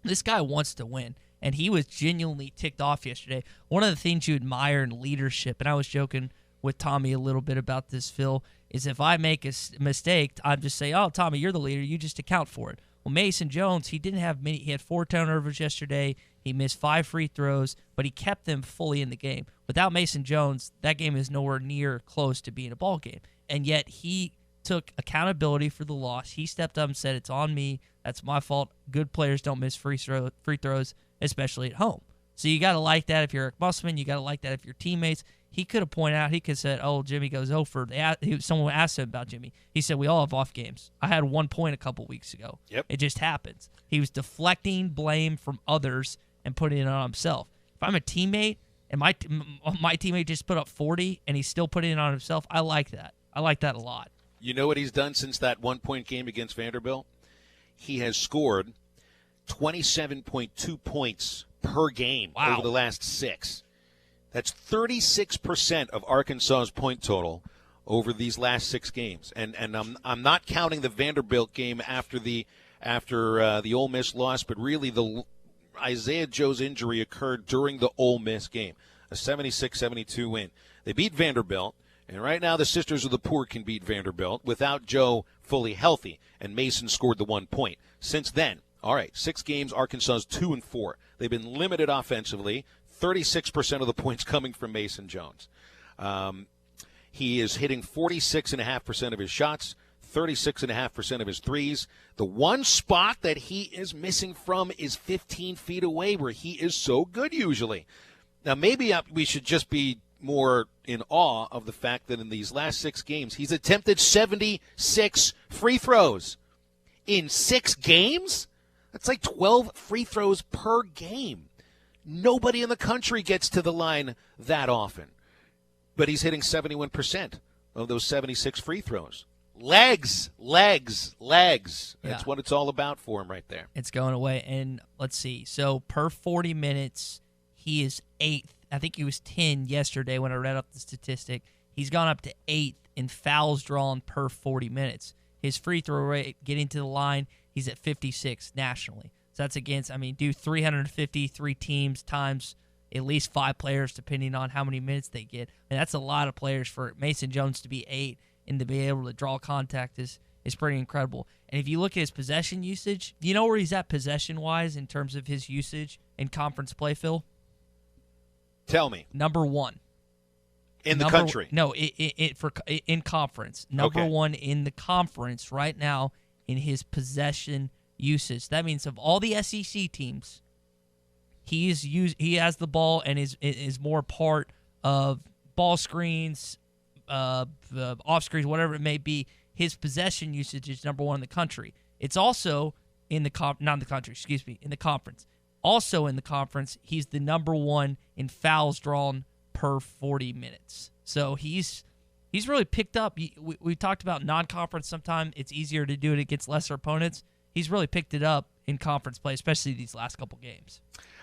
This guy wants to win, and he was genuinely ticked off yesterday. One of the things you admire in leadership, and I was joking with Tommy a little bit about this, Phil, is if I make a mistake, I'm just say, oh, Tommy, you're the leader. You just account for it. Well, Mason Jones, he didn't have many. He had 4 turnovers yesterday. He missed 5 free throws, but he kept them fully in the game. Without Mason Jones, that game is nowhere near close to being a ball game. And yet he took accountability for the loss. He stepped up and said, it's on me. That's my fault. Good players don't miss free throws, especially at home. So you got to like that if you're Eric Musselman. You got to like that if you're teammates. He could have pointed out, he could have said, oh, Jimmy goes over. Someone asked him about Jimmy. He said, we all have off games. I had 1 point a couple weeks ago. Yep. It just happens. He was deflecting blame from others and putting it on himself. If I'm a teammate and my teammate just put up 40 and he's still putting it on himself, I like that. I like that a lot. You know what he's done since that 1-point game against Vanderbilt? He has scored 27.2 points per game over the last 6. That's 36% of Arkansas's point total over these last 6 games, and I'm not counting the Vanderbilt game after the Ole Miss loss, but really the Isaiah Joe's injury occurred during the Ole Miss game, a 76-72 win. They beat Vanderbilt, and right now the Sisters of the Poor can beat Vanderbilt without Joe fully healthy, and Mason scored the 1 point. Since then, all right, 6 games, Arkansas's 2-4. They've been limited offensively. 36% of the points coming from Mason Jones. He is hitting 46.5% of his shots, 36.5% of his threes. The one spot that he is missing from is 15 feet away, where he is so good usually. Now, maybe we should just be more in awe of the fact that in these last 6 games, he's attempted 76 free throws. In 6 games? That's like 12 free throws per game. Nobody in the country gets to the line that often. But he's hitting 71% of those 76 free throws. Legs. That's what it's all about for him right there. It's going away. And let's see. So per 40 minutes, he is 8th. I think he was 10 yesterday when I read up the statistic. He's gone up to 8th in fouls drawn per 40 minutes. His free throw rate, getting to the line, he's at 56 nationally. So that's against, 353 teams times at least 5 players, depending on how many minutes they get. And that's a lot of players for Mason Jones to be 8 and to be able to draw contact is pretty incredible. And if you look at his possession usage, you know where he's at possession-wise in terms of his usage in conference play, Phil? Tell me. Number 1. In the country? No, in conference. Number 1 in the conference right now in his possession usage. That means of all the SEC teams, he has the ball and is more part of ball screens, off screens, whatever it may be. His possession usage is number 1 in the country. It's also in the conference. Also in the conference, he's the number 1 in fouls drawn per 40 minutes. So he's really picked up. We talked about non-conference. Sometimes it's easier to do it against lesser opponents. He's really picked it up in conference play, especially these last couple games.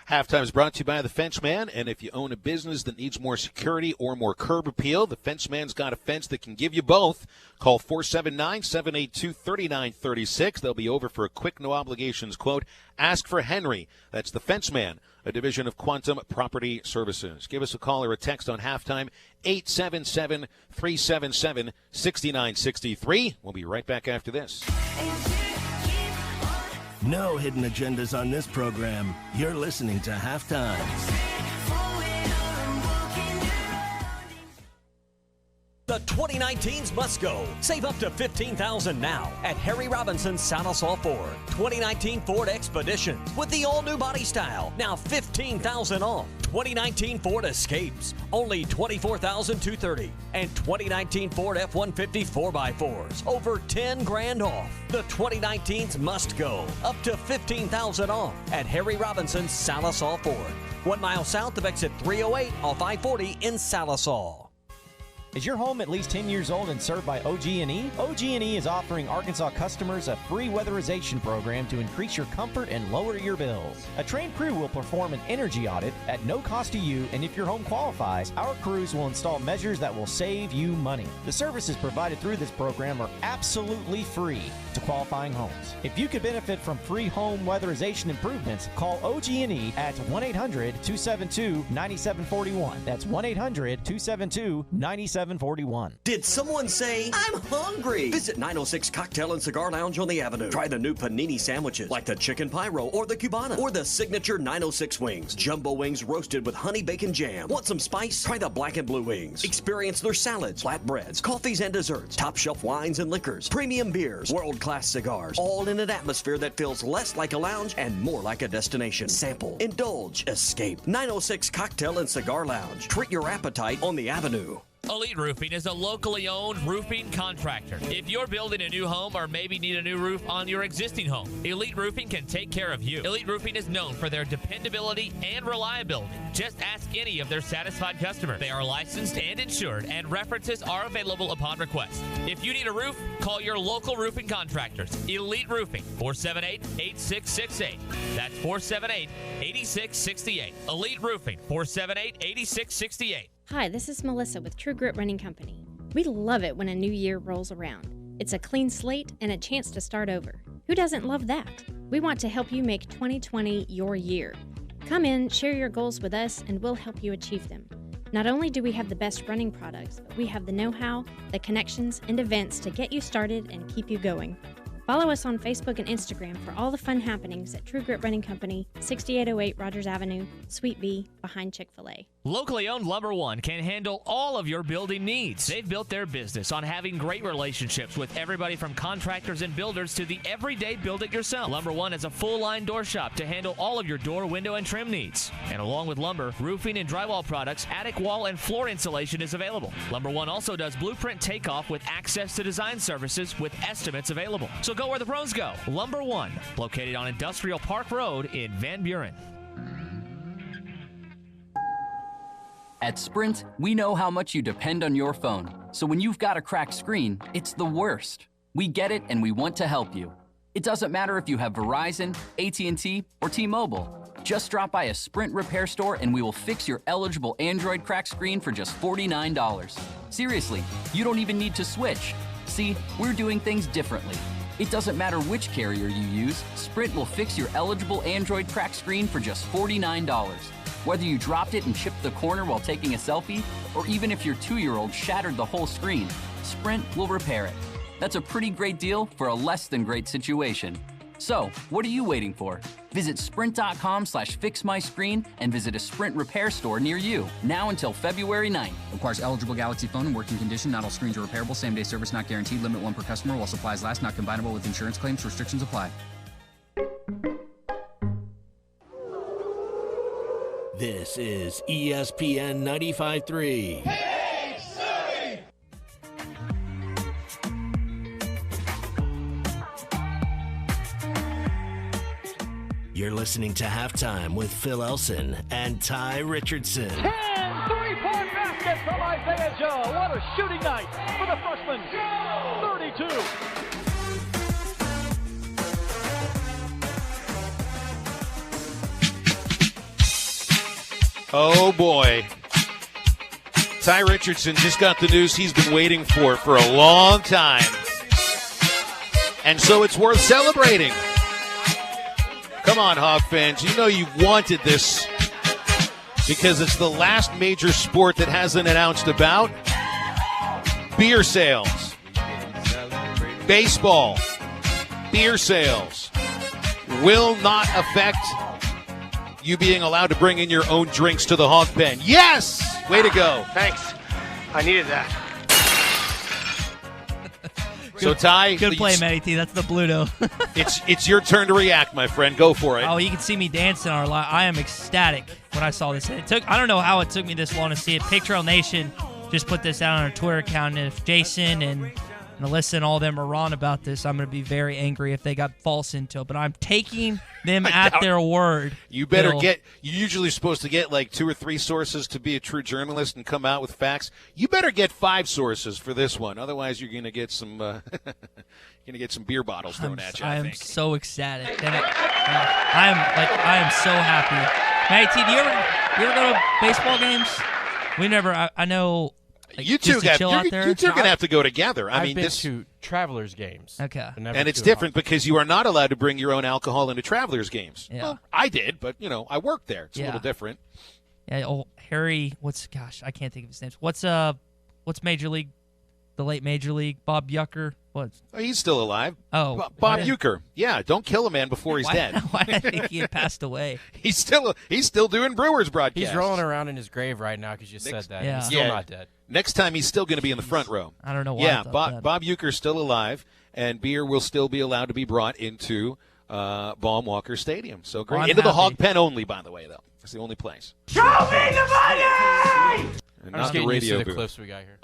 Halftime is brought to you by the Fence Man, and if you own a business that needs more security or more curb appeal, the Fence Man's got a fence that can give you both. Call 479-782-3936. They'll be over for a quick, no-obligations quote. Ask for Henry. That's the Fence Man, a division of Quantum Property Services. Give us a call or a text on Halftime, 877-377-6963. We'll be right back after this. No hidden agendas on this program. You're listening to Halftime. The 2019s must go. Save up to $15,000 now at Harry Robinson's Sallisaw Ford. 2019 Ford Expedition with the all-new body style. Now $15,000 off. 2019 Ford Escapes, only $24,230. And 2019 Ford F-150 4x4s, over $10,000 off. The 2019s must go. Up to $15,000 off at Harry Robinson's Sallisaw Ford. 1 mile south of exit 308 off I-40 in Sallisaw. Is your home at least 10 years old and served by OG&E? OG&E is offering Arkansas customers a free weatherization program to increase your comfort and lower your bills. A trained crew will perform an energy audit at no cost to you, and if your home qualifies, our crews will install measures that will save you money. The services provided through this program are absolutely free to qualifying homes. If you could benefit from free home weatherization improvements, call OG&E at 1-800-272-9741. That's 1-800-272-9741. Did someone say, I'm hungry? Visit 906 Cocktail and Cigar Lounge on the Avenue. Try the new panini sandwiches like the chicken pyro or the cubana or the signature 906 wings. Jumbo wings roasted with honey bacon jam. Want some spice? Try the black and blue wings. Experience their salads, flatbreads, coffees and desserts, top shelf wines and liquors, premium beers, world-class cigars, all in an atmosphere that feels less like a lounge and more like a destination. Sample, indulge, escape. 906 Cocktail and Cigar Lounge. Treat your appetite on the Avenue. Elite Roofing is a locally owned roofing contractor. If you're building a new home or maybe need a new roof on your existing home, Elite Roofing can take care of you. Elite Roofing is known for their dependability and reliability. Just ask any of their satisfied customers. They are licensed and insured, and references are available upon request. If you need a roof, call your local roofing contractors. Elite Roofing, 478-8668. That's 478-8668. Elite Roofing, 478-8668. Hi, this is Melissa with True Grit Running Company. We love it when a new year rolls around. It's a clean slate and a chance to start over. Who doesn't love that? We want to help you make 2020 your year. Come in, share your goals with us, and we'll help you achieve them. Not only do we have the best running products, but we have the know-how, the connections, and events to get you started and keep you going. Follow us on Facebook and Instagram for all the fun happenings at True Grit Running Company, 6808 Rogers Avenue, Suite B, behind Chick-fil-A. Locally owned Lumber One can handle all of your building needs. They've built their business on having great relationships with everybody from contractors and builders to the everyday build-it-yourself. Lumber One is a full-line door shop to handle all of your door, window, and trim needs. And along with lumber, roofing and drywall products, attic wall and floor insulation is available. Lumber One also does blueprint takeoff with access to design services with estimates available. So go where the pros go. Lumber One, located on Industrial Park Road in Van Buren. At Sprint, we know how much you depend on your phone. So when you've got a cracked screen, it's the worst. We get it and we want to help you. It doesn't matter if you have Verizon, AT&T, or T-Mobile. Just drop by a Sprint repair store and we will fix your eligible Android cracked screen for just $49. Seriously, you don't even need to switch. See, we're doing things differently. It doesn't matter which carrier you use, Sprint will fix your eligible Android cracked screen for just $49. Whether you dropped it and chipped the corner while taking a selfie, or even if your 2-year-old shattered the whole screen, Sprint will repair it. That's a pretty great deal for a less than great situation. So, what are you waiting for? Visit sprint.com/fixmyscreen and visit a Sprint repair store near you, now until February 9th. Requires eligible Galaxy phone and working condition. Not all screens are repairable. Same-day service not guaranteed. Limit 1 per customer while supplies last. Not combinable with insurance claims. Restrictions apply. This is ESPN 95.3. Hey, Surrey! You're listening to Halftime with Phil Elson and Ty Richardson. 10 3-point basket from Isaiah Joe. What a shooting night for the freshman. 32. Oh, boy. Ty Richardson just got the news he's been waiting for a long time. And so it's worth celebrating. Come on, Hog fans. You know you've wanted this because it's the last major sport that hasn't announced about. Beer sales. Baseball. Beer sales will not affect you being allowed to bring in your own drinks to the Hog Pen. Yes! Way to go. Thanks. I needed that. So, Ty. Good play, Matty T. That's the Bluto. It's your turn to react, my friend. Go for it. Oh, you can see me dancing on our live. I am ecstatic when I saw this. I don't know how it took me this long to see it. Pig Trail Nation just put this out on our Twitter account, and if Jason and Alyssa and all them are wrong about this, I'm going to be very angry if they got false intel. But I'm taking them at their word. You better you're usually supposed to get like 2 or 3 sources to be a true journalist and come out with facts. You better get 5 sources for this one. Otherwise, you're going to get some beer bottles thrown at you, I think. I'm so ecstatic. And I am so happy. Matty T, do you ever go to baseball games? We never, I know. Like, you two are going to have to go together. I've been to Travelers games. Okay. And it's different because you are not allowed to bring your own alcohol into Travelers games. Yeah. Well, I did, but, I worked there. It's a little different. Yeah, Harry, I can't think of his name. What's Major League, the late Major League, Bob Uecker? Oh, he's still alive. Oh. Bob Uecker. Yeah, don't kill a man before he's dead. Why did I think he had passed away? He's still doing Brewers broadcasts. He's rolling around in his grave right now because you said that. Yeah. He's still not dead. Next time he's still going to be in the front row. I don't know why. Yeah, Bob Uecker's still alive, and beer will still be allowed to be brought into Baum Walker Stadium. So great. Well, into the Hog Pen only, by the way, though. It's the only place. Show me the money! And not the radio booth. Clips we got here.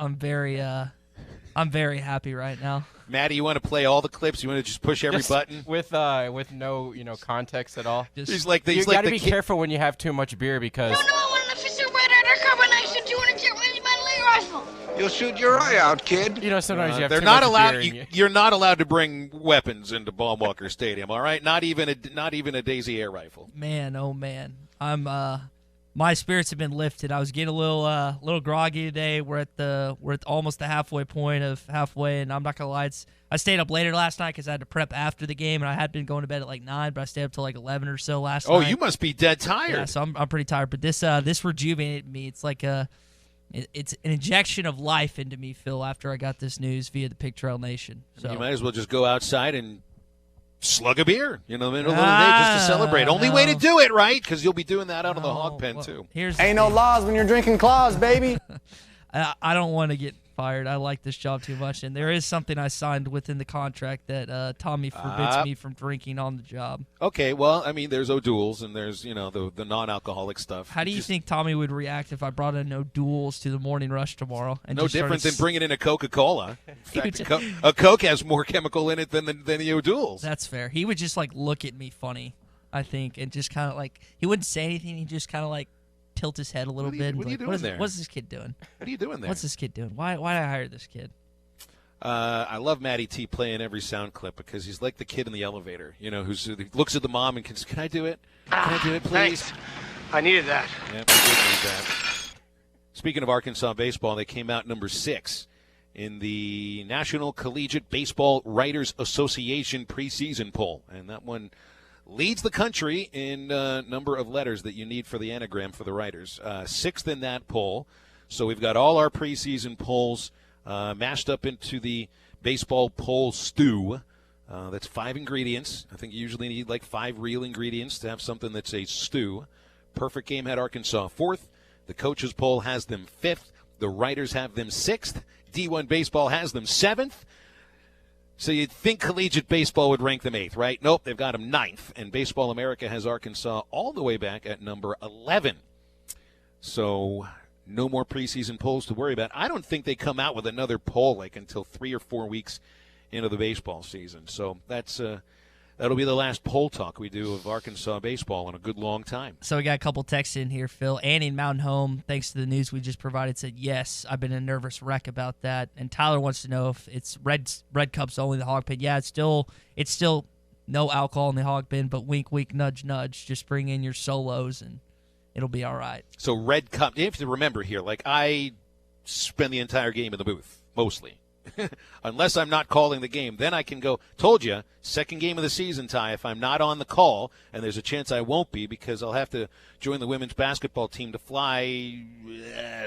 I'm very happy right now. Maddie, you want to play all the clips? You want to just push every button with no context at all? You got to be careful when you have too much beer because. No, I want an official red undercover knife and 200 millimeter rifle. You'll shoot your eye out, kid. Sometimes you have they're too not much allowed. beer You're not allowed to bring weapons into Baum Walker Stadium. All right, not even a Daisy air rifle. Man, oh man, I'm my spirits have been lifted. I was getting a little groggy today. We're at almost the halfway point of halfway, and I'm not gonna lie, I stayed up later last night because I had to prep after the game, and I had been going to bed at like 9, but I stayed up till like 11 or so last night. Oh, you must be dead tired. Yeah, so I'm pretty tired. But this rejuvenated me. It's like it's an injection of life into me, Phil. After I got this news via the Pig Trail Nation, so you might as well just go outside and slug a beer, in the middle of the day just to celebrate. Only way to do it, right? Because you'll be doing that out of the Hog Pen, too. Ain't no laws when you're drinking claws, baby. I don't want to get fired. I like this job too much, and there is something I signed within the contract that Tommy forbids me from drinking on the job. Okay, well, there's O'Doul's and there's, the non-alcoholic stuff. How do you think Tommy would react if I brought in O'Doul's to the morning rush tomorrow? And no different than bringing in a Coca-Cola. In fact, a Coke has more chemical in it than the O'Doul's. That's fair. He would just, look at me funny, I think, and just kind of, he wouldn't say anything. He'd just kind of, tilt his head a little bit. What are you doing there? What's this kid doing? What are you doing there? What's this kid doing? Why did I hire this kid? I love Matty T playing every sound clip because he's like the kid in the elevator, who looks at the mom and can I do it? Can I do it, please? Thanks. I needed that. Yeah, we did need that. Speaking of Arkansas baseball, they came out number 6 in the National Collegiate Baseball Writers Association preseason poll, and that one leads the country in number of letters that you need for the anagram for the writers. 6th in that poll. So we've got all our preseason polls mashed up into the baseball poll stew. That's 5 ingredients. I think you usually need 5 real ingredients to have something that's a stew. Perfect Game had Arkansas 4th. The coaches poll has them 5th. The writers have them 6th. D1 Baseball has them 7th. So you'd think collegiate baseball would rank them 8th, right? Nope, they've got them 9th. And Baseball America has Arkansas all the way back at number 11. So no more preseason polls to worry about. I don't think they come out with another poll until 3 or 4 weeks into the baseball season. So that'll be the last poll talk we do of Arkansas baseball in a good long time. So we got a couple texts in here, Phil. Annie in Mountain Home, thanks to the news we just provided, said, yes, I've been a nervous wreck about that. And Tyler wants to know if it's red cups only the Hog Pen. Yeah, it's still no alcohol in the Hog Pen, but wink, wink, nudge, nudge. Just bring in your solos and it'll be all right. So red cup. You have to remember here, like I spend the entire game in the booth, mostly. Unless I'm not calling the game, then I can go. Told you, second game of the season, Ty. If I'm not on the call, and there's a chance I won't be because I'll have to join the women's basketball team to fly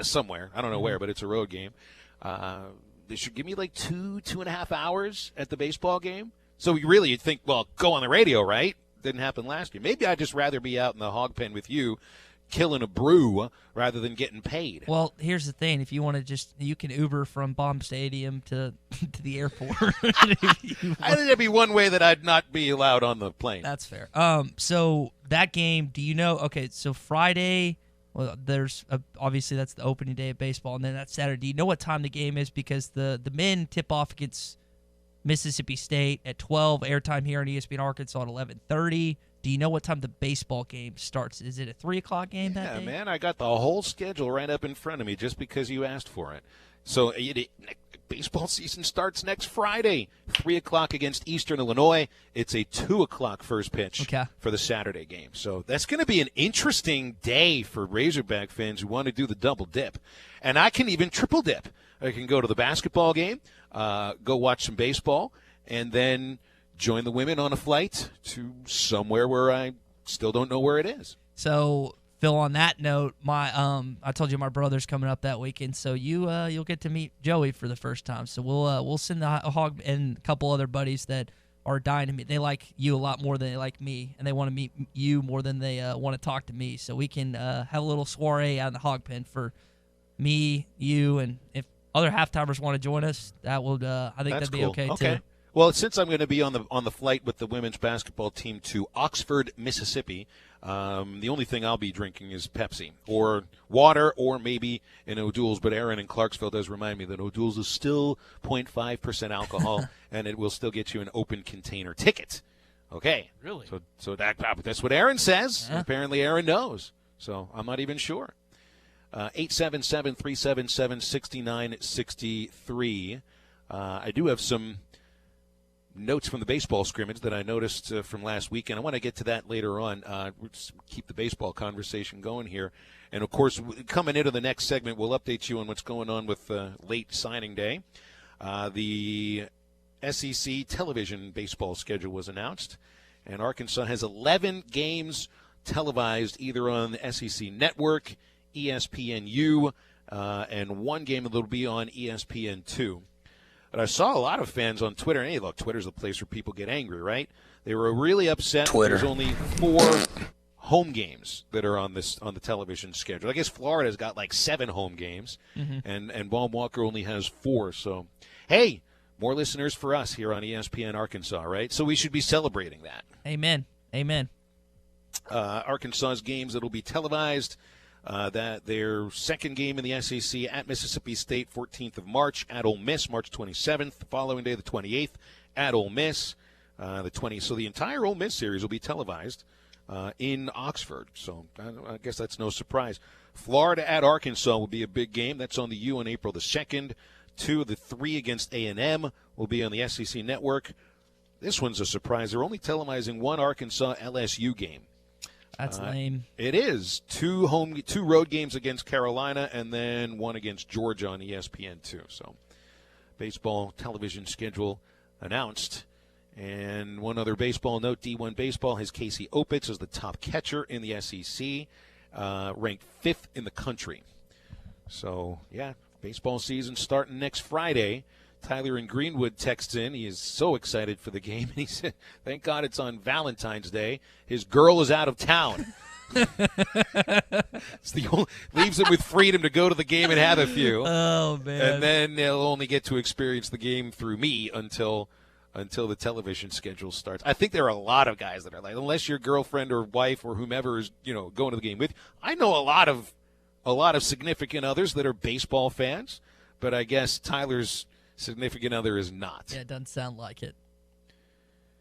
somewhere. I don't know where, but it's a road game. They should give me like 2.5 hours at the baseball game. So you'd think, well, go on the radio, right? Didn't happen last year. Maybe I'd just rather be out in the hog pen with you, killing a brew rather than getting paid. Well, here's the thing: if you want to you can Uber from Bomb Stadium to the airport. I think that'd be one way that I'd not be allowed on the plane. That's fair. So that game, do you know? Okay, so Friday. Well, there's obviously that's the opening day of baseball, and then that's Saturday. Do you know what time the game is? Because the men tip off against Mississippi State at 12. Airtime here on ESPN Arkansas at 11:30. Do you know what time the baseball game starts? Is it a 3 o'clock game that day? Yeah, man, I got the whole schedule right up in front of me just because you asked for it. So baseball season starts next Friday, 3 o'clock against Eastern Illinois. It's a 2 o'clock first pitch for the Saturday game. So that's going to be an interesting day for Razorback fans who want to do the double dip. And I can even triple dip. I can go to the basketball game, go watch some baseball, and then join the women on a flight to somewhere where I still don't know where it is. So, Phil, on that note, I told you my brother's coming up that weekend, so you'll get to meet Joey for the first time. So we'll send the hog and a couple other buddies that are dying to meet. They like you a lot more than they like me, and they want to meet you more than they want to talk to me. So we can have a little soiree out in the hog pen for me, you, and if other halftimers want to join us, that would I think That's that'd be cool. okay too. Well, since I'm going to be on the flight with the women's basketball team to Oxford, Mississippi, the only thing I'll be drinking is Pepsi or water or maybe an O'Doul's. But Aaron in Clarksville does remind me that O'Doul's is still 0.5% alcohol, and it will still get you an open container ticket. Okay. Really? So that's what Aaron says. Yeah. Apparently Aaron knows. So I'm not even sure. 877-377-6963. I do have some notes from the baseball scrimmage that I noticed from last weekend. I want to get to that later on. We'll just keep the baseball conversation going here. And, of course, coming into the next segment, we'll update you on what's going on with late signing day. The SEC television baseball schedule was announced, and Arkansas has 11 games televised either on the SEC Network, ESPNU, and one game that will be on ESPN2. But I saw a lot of fans on Twitter. And hey, look, Twitter's the place where people get angry, right? They were really upset. There's only 4 home games that are on the television schedule. I guess Florida's got like 7 home games, and Baum Walker only has 4. So, hey, more listeners for us here on ESPN Arkansas, right? So we should be celebrating that. Amen. Arkansas's games that will be televised. That their second game in the SEC at Mississippi State, 14th of March, at Ole Miss, March 27th. The following day, the 28th, at Ole Miss, the 20th. So the entire Ole Miss series will be televised in Oxford. So I guess that's no surprise. Florida at Arkansas will be a big game. That's on the U on April the 2nd. 2 of the 3 against A&M will be on the SEC Network. This one's a surprise. They're only televising one Arkansas LSU game. That's lame. It is 2 road games against Carolina and then 1 against Georgia on ESPN2. So, baseball television schedule announced. And one other baseball note: D1 Baseball has Casey Opitz as the top catcher in the SEC, ranked 5th in the country. So, yeah, baseball season starting next Friday. Tyler in Greenwood texts in. He is so excited for the game. And he said, thank God it's on Valentine's Day. His girl is out of town. Leaves him with freedom to go to the game and have a few. Oh, man. And then they'll only get to experience the game through me until the television schedule starts. I think there are a lot of guys that are like, unless your girlfriend or wife or whomever is, going to the game with you. I know a lot of significant others that are baseball fans, but I guess Tyler's significant other is not. Yeah, it doesn't sound like it.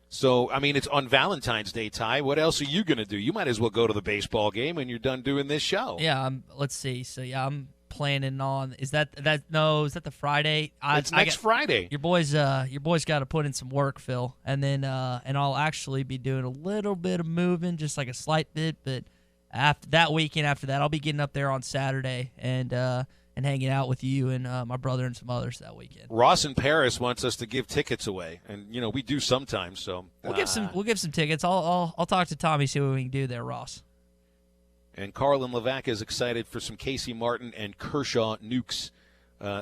So, I mean, it's on Valentine's Day, Ty. What else are you going to do? You might as well go to the baseball game when you're done doing this show. Yeah, let's see. So, yeah, I'm planning on is that the Friday? It's next Friday. Your boys got to put in some work, Phil. And then and I'll actually be doing a little bit of moving, just like a slight bit, but after that weekend after that, I'll be getting up there on Saturday and hanging out with you and my brother and some others that weekend. Ross in Paris wants us to give tickets away, and we do sometimes. So we'll give some tickets. I'll talk to Tommy, see what we can do there, Ross. And Carlin Levac is excited for some Casey Martin and Kershaw nukes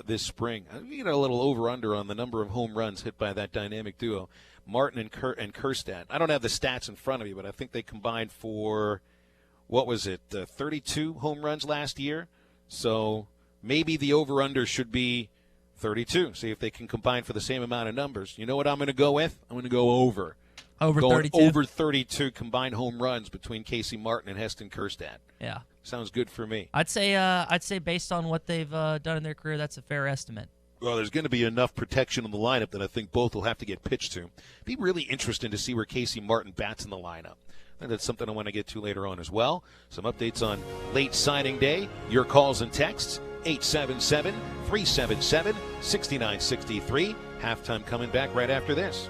this spring. You know, a little over-under on the number of home runs hit by that dynamic duo, Martin and Kjerstad. I don't have the stats in front of me, but I think they combined for, 32 home runs last year? So maybe the over-under should be 32. See if they can combine for the same amount of numbers. You know what I'm going to go with? I'm going to go over. Over 32? Over 32 combined home runs between Casey Martin and Heston Kjerstad. Yeah. Sounds good for me. I'd say based on what they've done in their career, that's a fair estimate. Well, there's going to be enough protection in the lineup that I think both will have to get pitched to. It'd be really interesting to see where Casey Martin bats in the lineup. I think that's something I want to get to later on as well. Some updates on late signing day. Your calls and texts, 877-377-6963. Halftime coming back right after this.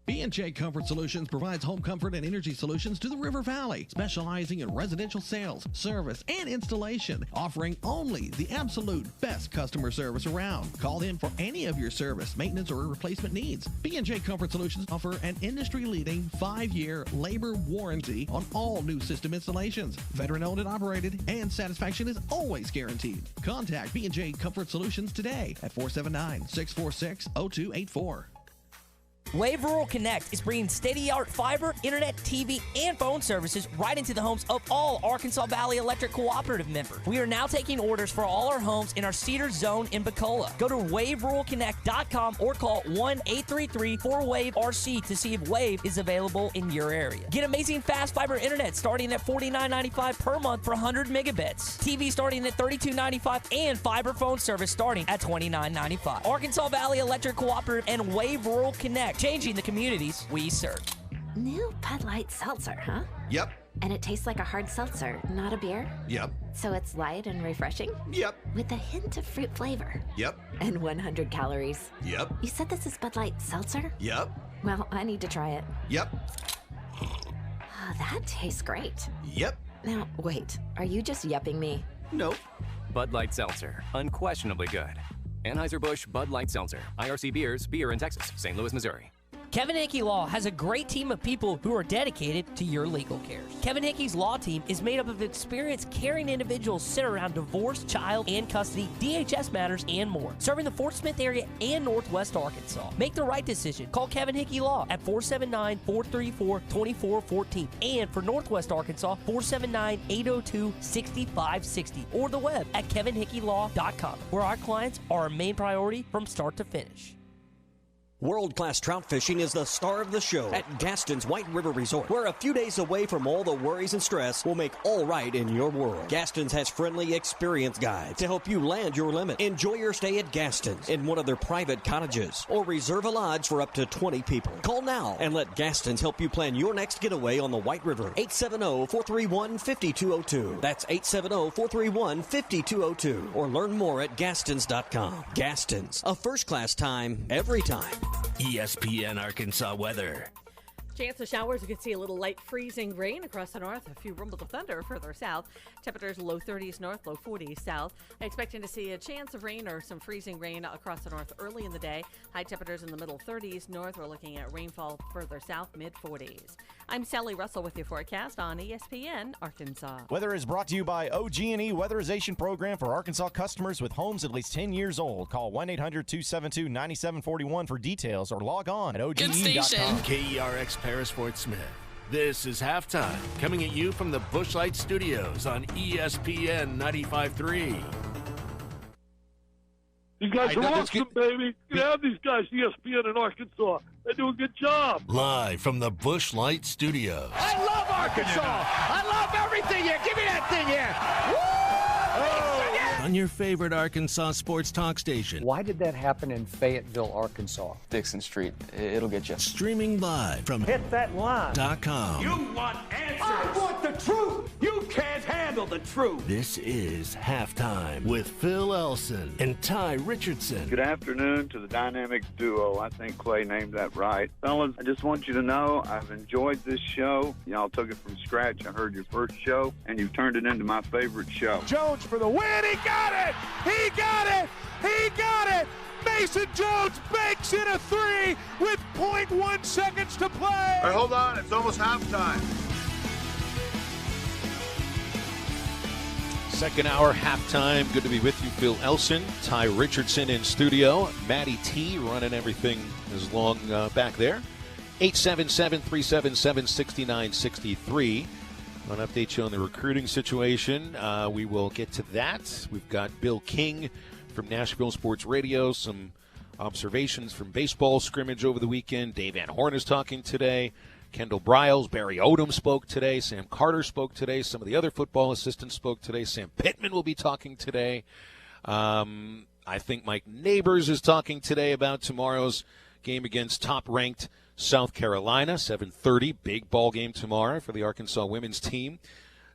B&J Comfort Solutions provides home comfort and energy solutions to the River Valley, specializing in residential sales, service, and installation, offering only the absolute best customer service around. Call them for any of your service, maintenance, or replacement needs. B&J Comfort Solutions offer an industry-leading 5-year labor warranty on all new system installations. Veteran-owned and operated, and satisfaction is always guaranteed. Contact B&J Comfort Solutions today at 479-646-0284. Wave Rural Connect is bringing state-of-the-art fiber, internet, TV, and phone services right into the homes of all Arkansas Valley Electric Cooperative members. We are now taking orders for all our homes in our Cedar Zone in Bacola. Go to waveruralconnect.com or call 1-833-4WAVE-RC to see if Wave is available in your area. Get amazing fast fiber internet starting at $49.95 per month for 100 megabits. TV starting at $32.95 and fiber phone service starting at $29.95. Arkansas Valley Electric Cooperative and Wave Rural Connect, changing the communities we serve. New Bud Light Seltzer, huh? Yep. And it tastes like a hard seltzer, not a beer? Yep. So it's light and refreshing? Yep. With a hint of fruit flavor? Yep. And 100 calories? Yep. You said this is Bud Light Seltzer? Yep. Well, I need to try it. Yep. Oh, that tastes great. Yep. Now, wait, are you just yupping me? Nope. Bud Light Seltzer, unquestionably good. Anheuser-Busch Bud Light Seltzer. IRC Beers, beer in Texas, St. Louis, Missouri. Kevin Hickey Law has a great team of people who are dedicated to your legal cares. Kevin Hickey's law team is made up of experienced, caring individuals centered around divorce, child and custody, DHS matters, and more, serving the Fort Smith area and Northwest Arkansas. Make the right decision. Call Kevin Hickey Law at 479-434-2414, and for Northwest Arkansas, 479-802-6560, or the web at kevinhickeylaw.com, where our clients are our main priority from start to finish. World-class trout fishing is the star of the show at Gaston's White River Resort, where a few days away from all the worries and stress will make all right in your world. Gaston's has friendly, experienced guides to help you land your limit. Enjoy your stay at Gaston's in one of their private cottages, or reserve a lodge for up to 20 people. Call now and let Gaston's help you plan your next getaway on the White River. 870-431-5202. That's 870-431-5202. Or learn more at Gastons.com. Gaston's, a first-class time, every time. ESPN Arkansas weather. Chance of showers. You can see a little light freezing rain across the north. A few rumbles of thunder further south. Temperatures low 30s north, low 40s south. Expecting to see a chance of rain or some freezing rain across the north early in the day. High temperatures in the middle 30s north. We're looking at rainfall further south, mid 40s. I'm Sally Russell with your forecast on ESPN Arkansas. Weather is brought to you by OG&E Weatherization Program for Arkansas customers with homes at least 10 years old. Call 1-800-272-9741 for details or log on at OGE.com. KERX Paris Fort Smith. This is Halftime, coming at you from the Bushlight Studios on ESPN 95.3. You guys are awesome, baby. You can have these guys, ESPN in Arkansas. They do a good job. Live from the Bushlight Studios. I love Arkansas. I love everything here. Give me that thing here. Woo! on your favorite Arkansas sports talk station. Why did that happen in Fayetteville, Arkansas? Dixon Street. It'll get you. Streaming live from Hit that line. .com. You want answers. I want the truth. You can't handle the truth. This is Halftime with Phil Elson and Ty Richardson. Good afternoon to the dynamic duo. I think Clay named that right. Fellas, I just want you to know I've enjoyed this show. Y'all took it from scratch. I heard your first show, and you've turned it into my favorite show. Jones for the win. He got it. He got it. He got it. Mason Jones banks in a three with 0.1 seconds to play. All right, hold on. It's almost halftime. Second hour, halftime. Good to be with you, Phil Elson, Ty Richardson in studio, Matty T running everything as long back there. 877-377-6963. I'll update you on the recruiting situation. We will get to that. We've got Bill King from Nashville Sports Radio, some observations from baseball scrimmage over the weekend. Dave Van Horn is talking today. Kendall Briles, Barry Odom spoke today. Sam Carter spoke today. Some of the other football assistants spoke today. Sam Pittman will be talking today. I think Mike Neighbors is talking today about tomorrow's game against top-ranked South Carolina, 7:30, big ball game tomorrow for the Arkansas women's team.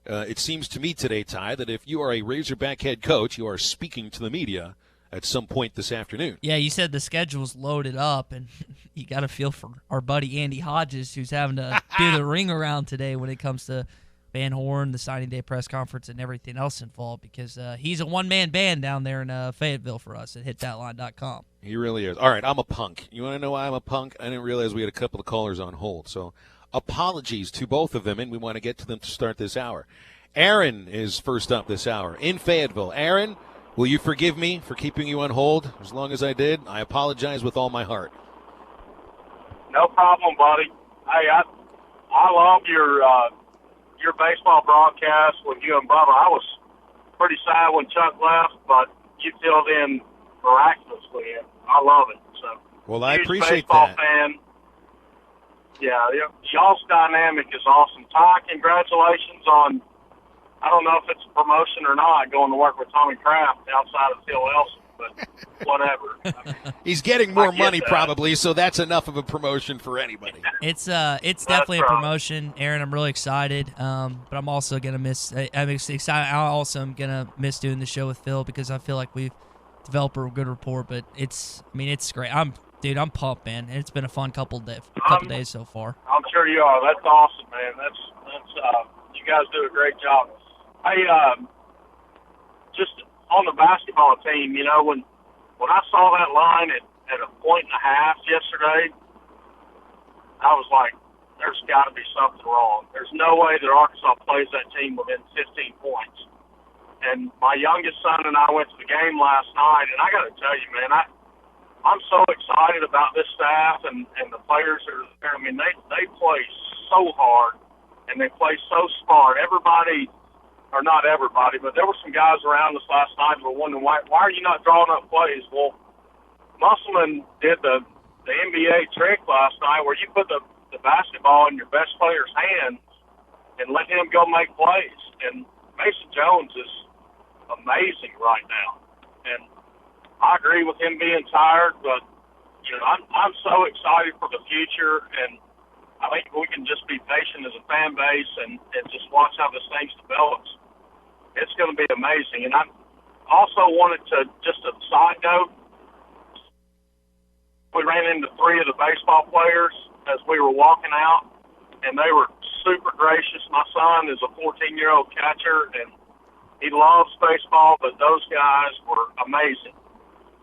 It seems to me today, Ty, that if you are a Razorback head coach, you are speaking to the media at some point this afternoon. Yeah, you said the schedule's loaded up, and you got to feel for our buddy Andy Hodges, who's having to do the ring around today when it comes to Van Horn, the signing day press conference, and everything else involved, because he's a one-man band down there in Fayetteville for us at hitthatline.com. He really is. All right, I'm a punk. You want to know why I'm a punk? I didn't realize we had a couple of callers on hold, so apologies to both of them, and we want to get to them to start this hour. Aaron is first up this hour in Fayetteville. Aaron, will you forgive me for keeping you on hold as long as I did? I apologize with all my heart. No problem, buddy. Hey, I love your baseball broadcast with you and Bubba. I was pretty sad when Chuck left, but you filled in miraculously, and I love it. So, well, I huge appreciate baseball that. Fan. Yeah, y'all's dynamic is awesome. Ty, congratulations on, I don't know if it's a promotion or not, going to work with Tommy Kraft outside of Phil Elson, but whatever. He's getting more money probably, so that's enough of a promotion for anybody. It's definitely a promotion, Aaron. I'm really excited, but I'm also gonna miss. I'm excited. I also am gonna miss doing the show with Phil because I feel like we've developed a good rapport. But it's great. I'm pumped, man. It's been a fun couple days so far. I'm sure you are. That's awesome, man. That's you guys do a great job. Hey, just on the basketball team, you know, when I saw that line at 1.5 yesterday, I was like, there's got to be something wrong. There's no way that Arkansas plays that team within 15 points. And my youngest son and I went to the game last night, and I got to tell you, man, I'm so excited about this staff and the players that are there. I mean, they play so hard, and they play so smart. Everybody, or not everybody, but there were some guys around us last night who were wondering, why are you not drawing up plays? Well, Musselman did the NBA trick last night where you put the basketball in your best player's hands and let him go make plays. And Mason Jones is amazing right now. And I agree with him being tired, but, you know, I'm so excited for the future, and I think we can just be patient as a fan base and just watch how this thing develops. It's going to be amazing. And I also wanted to, just a side note, we ran into 3 of the baseball players as we were walking out, and they were super gracious. My son is a 14-year-old catcher, and he loves baseball, but those guys were amazing.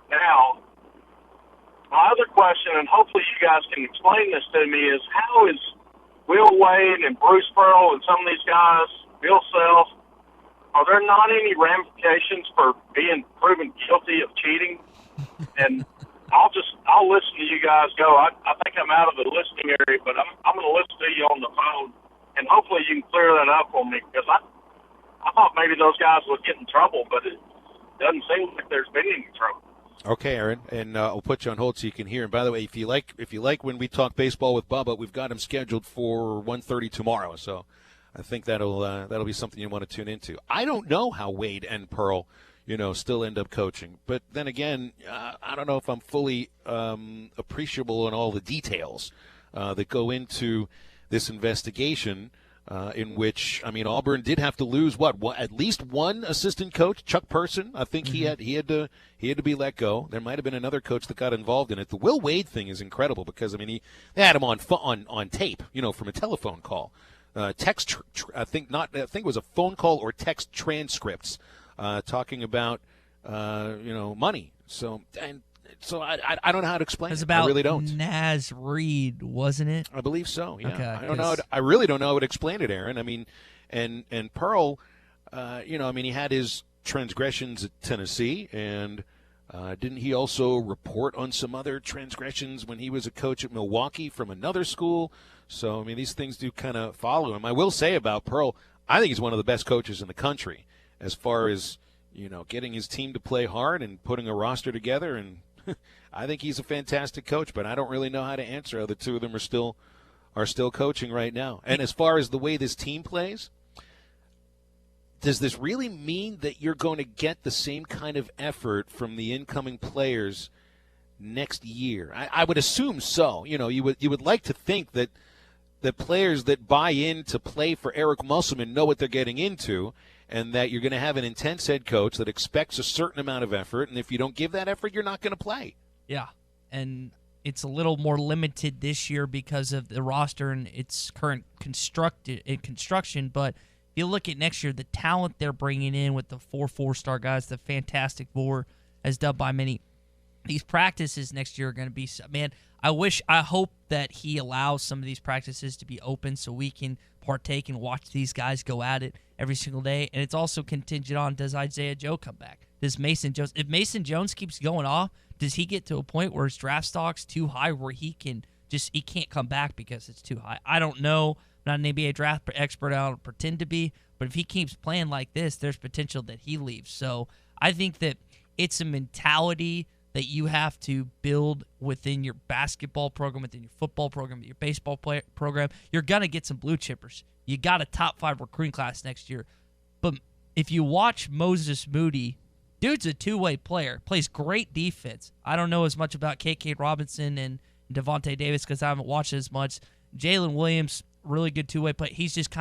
Now, my other question, and hopefully you guys can explain this to me, is how is Will Wade and Bruce Pearl and some of these guys, Bill Self, are there not any ramifications for being proven guilty of cheating? And I'll listen to you guys go. I think I'm out of the listening area, but I'm going to listen to you on the phone, and hopefully you can clear that up for me, because I thought maybe those guys would get in trouble, but it doesn't seem like there's been any trouble. Okay, Aaron, and I'll put you on hold so you can hear. And by the way, if you like when we talk baseball with Bubba, we've got him scheduled for 1:30 tomorrow. So I think that'll be something you want to tune into. I don't know how Wade and Pearl, still end up coaching. But then again, I don't know if I'm fully appreciable in all the details that go into this investigation. In which, Auburn did have to lose at least one assistant coach, Chuck Person. I think he had to be let go. There might have been another coach that got involved in it. The Will Wade thing is incredible because they had him on tape, from a telephone call, text. I think it was a phone call or text transcripts talking about money. So I don't know how to explain it. About I really don't. Naz Reid, wasn't it? I believe so. Yeah. Okay, I don't know. I really don't know how to explain it, Aaron. And Pearl, he had his transgressions at Tennessee, and didn't he also report on some other transgressions when he was a coach at Milwaukee from another school? So these things do kind of follow him. I will say about Pearl, I think he's one of the best coaches in the country as far as getting his team to play hard and putting a roster together, and I think he's a fantastic coach, but I don't really know how to answer how the two of them are still coaching right now. And as far as the way this team plays, does this really mean that you're going to get the same kind of effort from the incoming players next year? I would assume so. You would like to think that the players that buy in to play for Eric Musselman know what they're getting into, and that you're going to have an intense head coach that expects a certain amount of effort, and if you don't give that effort, you're not going to play. Yeah, and it's a little more limited this year because of the roster and its current construction, but if you look at next year, the talent they're bringing in with the 4 4-star guys, the Fantastic Four, as dubbed by many, these practices next year are going to be, man, I hope that he allows some of these practices to be open so we can partake and watch these guys go at it every single day. And it's also contingent on, does Isaiah Joe come back? Does Mason Jones? If Mason Jones keeps going off, does he get to a point where his draft stock's too high where he can't come back because it's too high? I don't know. I'm not an NBA draft expert. I don't pretend to be. But if he keeps playing like this, there's potential that he leaves. So I think that it's a mentality that you have to build within your basketball program, within your football program, your baseball program. You're going to get some blue chippers. You got a top 5 recruiting class next year. But if you watch Moses Moody, dude's a two-way player, plays great defense. I don't know as much about K.K. Robinson and Devontae Davis because I haven't watched it as much. Jalen Williams, really good two-way player. He's just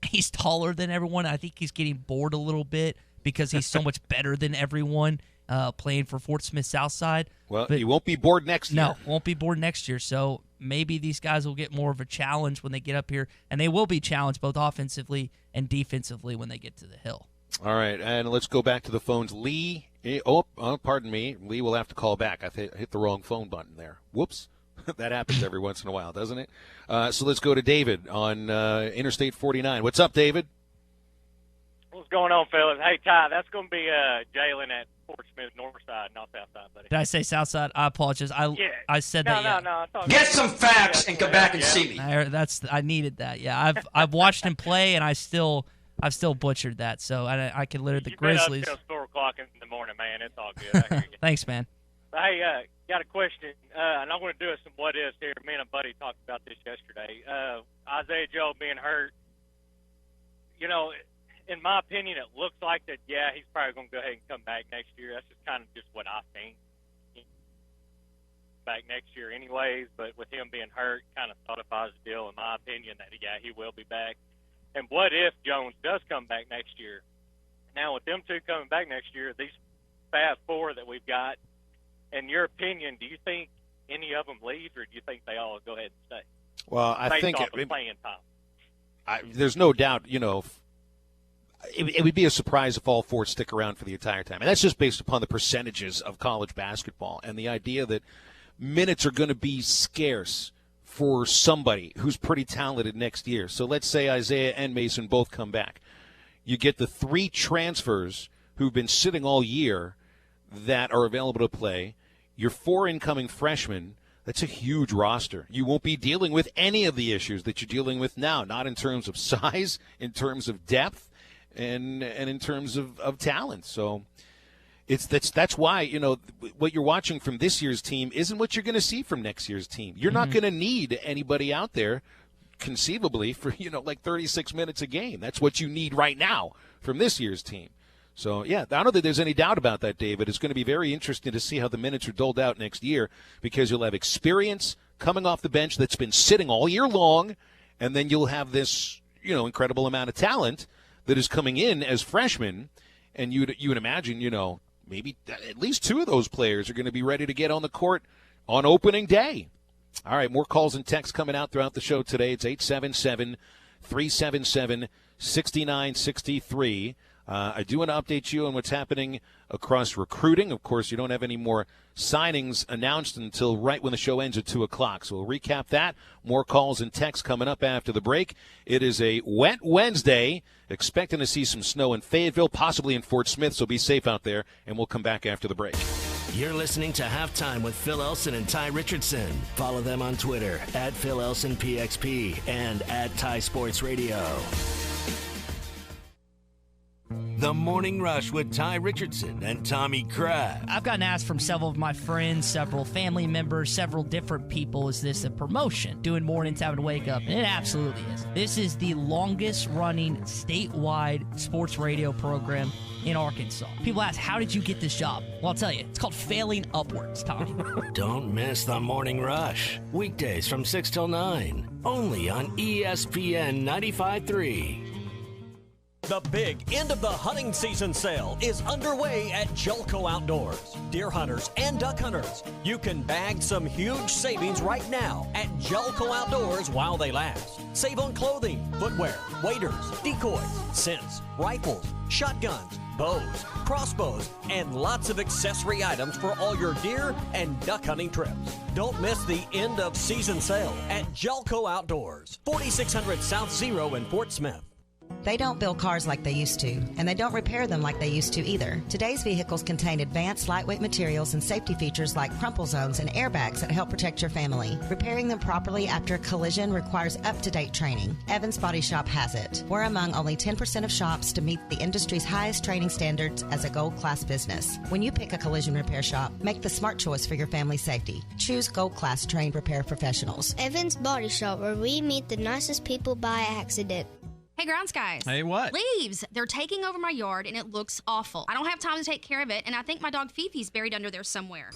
he's taller than everyone. I think he's getting bored a little bit because he's so much better than everyone. Playing for Fort Smith Southside. Well, he won't be bored next year. No, won't be bored next year. So maybe these guys will get more of a challenge when they get up here, and they will be challenged both offensively and defensively when they get to the Hill. All right, and let's go back to the phones. Lee, pardon me. Lee will have to call back. I hit the wrong phone button there. Whoops. That happens every once in a while, doesn't it? So let's go to David on Interstate 49. What's up, David? What's going on, fellas? Hey, Ty, that's going to be Jalen at Fort Smith North Side, not South Side, buddy. Did I say South Side? I apologize. I said that. No. Get some facts and come back and see me. I needed that. Yeah, I've watched him play, and I've still butchered that. So I can literally the Grizzlies. You've been up till 4 o'clock in the morning, man. It's all good. I hear you. Thanks, man. Hey, got a question, and I'm going to do some what ifs here. Me and a buddy talked about this yesterday. Isaiah Joe being hurt. In my opinion, it looks like that, yeah, he's probably going to go ahead and come back next year. That's just kind of just what I think. Back next year anyways, but with him being hurt, kind of solidifies the deal, in my opinion, that, yeah, he will be back. And what if Jones does come back next year? Now, with them two coming back next year, these Fab Four that we've got, in your opinion, do you think any of them leave, or do you think they all go ahead and stay? Well, I think playing time. There's no doubt, it would be a surprise if all 4 stick around for the entire time. And that's just based upon the percentages of college basketball and the idea that minutes are going to be scarce for somebody who's pretty talented next year. So let's say Isaiah and Mason both come back. You get the 3 transfers who've been sitting all year that are available to play. Your 4 incoming freshmen. That's a huge roster. You won't be dealing with any of the issues that you're dealing with now, not in terms of size, in terms of depth, and in terms of talent. So that's why, what you're watching from this year's team isn't what you're going to see from next year's team. You're not going to need anybody out there conceivably for, 36 minutes a game. That's what you need right now from this year's team. So, yeah, I don't think there's any doubt about that, David. It's going to be very interesting to see how the minutes are doled out next year because you'll have experience coming off the bench that's been sitting all year long, and then you'll have this, incredible amount of talent that is coming in as freshmen, and you would imagine, maybe at least 2 of those players are going to be ready to get on the court on opening day. All right, more calls and texts coming out throughout the show today. It's 877-377-6963. I do want to update you on what's happening across recruiting. Of course, you don't have any more signings announced until right when the show ends at 2 o'clock. So we'll recap that. More calls and texts coming up after the break. It is a wet Wednesday. Expecting to see some snow in Fayetteville, possibly in Fort Smith, so be safe out there, and we'll come back after the break. You're listening to Halftime with Phil Elson and Ty Richardson. Follow them on Twitter at Phil Elson PXP and at Ty Sports Radio. The Morning Rush with Ty Richardson and Tommy Crab. I've gotten asked from several of my friends, several family members, several different people, is this a promotion? Doing mornings, having to wake up. And it absolutely is. This is the longest running statewide sports radio program in Arkansas. People ask, how did you get this job? Well, I'll tell you, it's called failing upwards, Tommy. Don't miss The Morning Rush. Weekdays from 6 till 9. Only on ESPN 95.3. The big end of the hunting season sale is underway at Jelco Outdoors. Deer hunters and duck hunters, you can bag some huge savings right now at Jelco Outdoors while they last. Save on clothing, footwear, waders, decoys, scents, rifles, shotguns, bows, crossbows, and lots of accessory items for all your deer and duck hunting trips. Don't miss the end of season sale at Jelco Outdoors, 4600 South Zero in Fort Smith. They don't build cars like they used to, and they don't repair them like they used to either. Today's vehicles contain advanced lightweight materials and safety features like crumple zones and airbags that help protect your family. Repairing them properly after a collision requires up-to-date training. Evans Body Shop has it. We're among only 10% of shops to meet the industry's highest training standards as a gold-class business. When you pick a collision repair shop, make the smart choice for your family's safety. Choose gold-class trained repair professionals. Evans Body Shop, where we meet the nicest people by accident. Hey, grounds guys. Hey, what? Leaves. They're taking over my yard, and it looks awful. I don't have time to take care of it, and I think my dog Fifi's buried under there somewhere.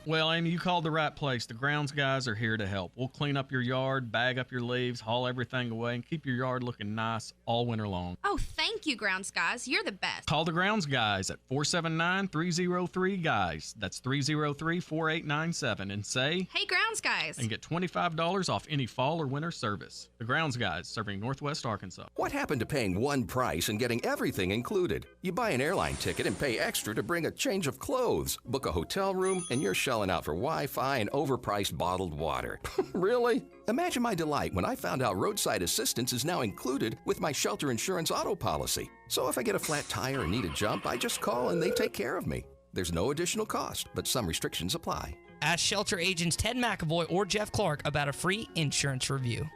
Well, Amy, you called the right place. The grounds guys are here to help. We'll clean up your yard, bag up your leaves, haul everything away, and keep your yard looking nice all winter long. Oh, thank you, grounds guys. You're the best. Call the grounds guys at 479-303-GUYS. That's 303-4897 and say, hey, grounds guys. And get $25 off any fall or winter service. The grounds guys, serving Northwest Arkansas. What happened to paying one price and getting everything included? You buy an airline ticket and pay extra to bring a change of clothes, book a hotel room, and you're shelling out for Wi-Fi and overpriced bottled water. Really? Imagine my delight when I found out roadside assistance is now included with my shelter insurance auto policy. So if I get a flat tire and need a jump, I just call and they take care of me. There's no additional cost, but some restrictions apply. Ask shelter agents Ted McAvoy or Jeff Clark about a free insurance review.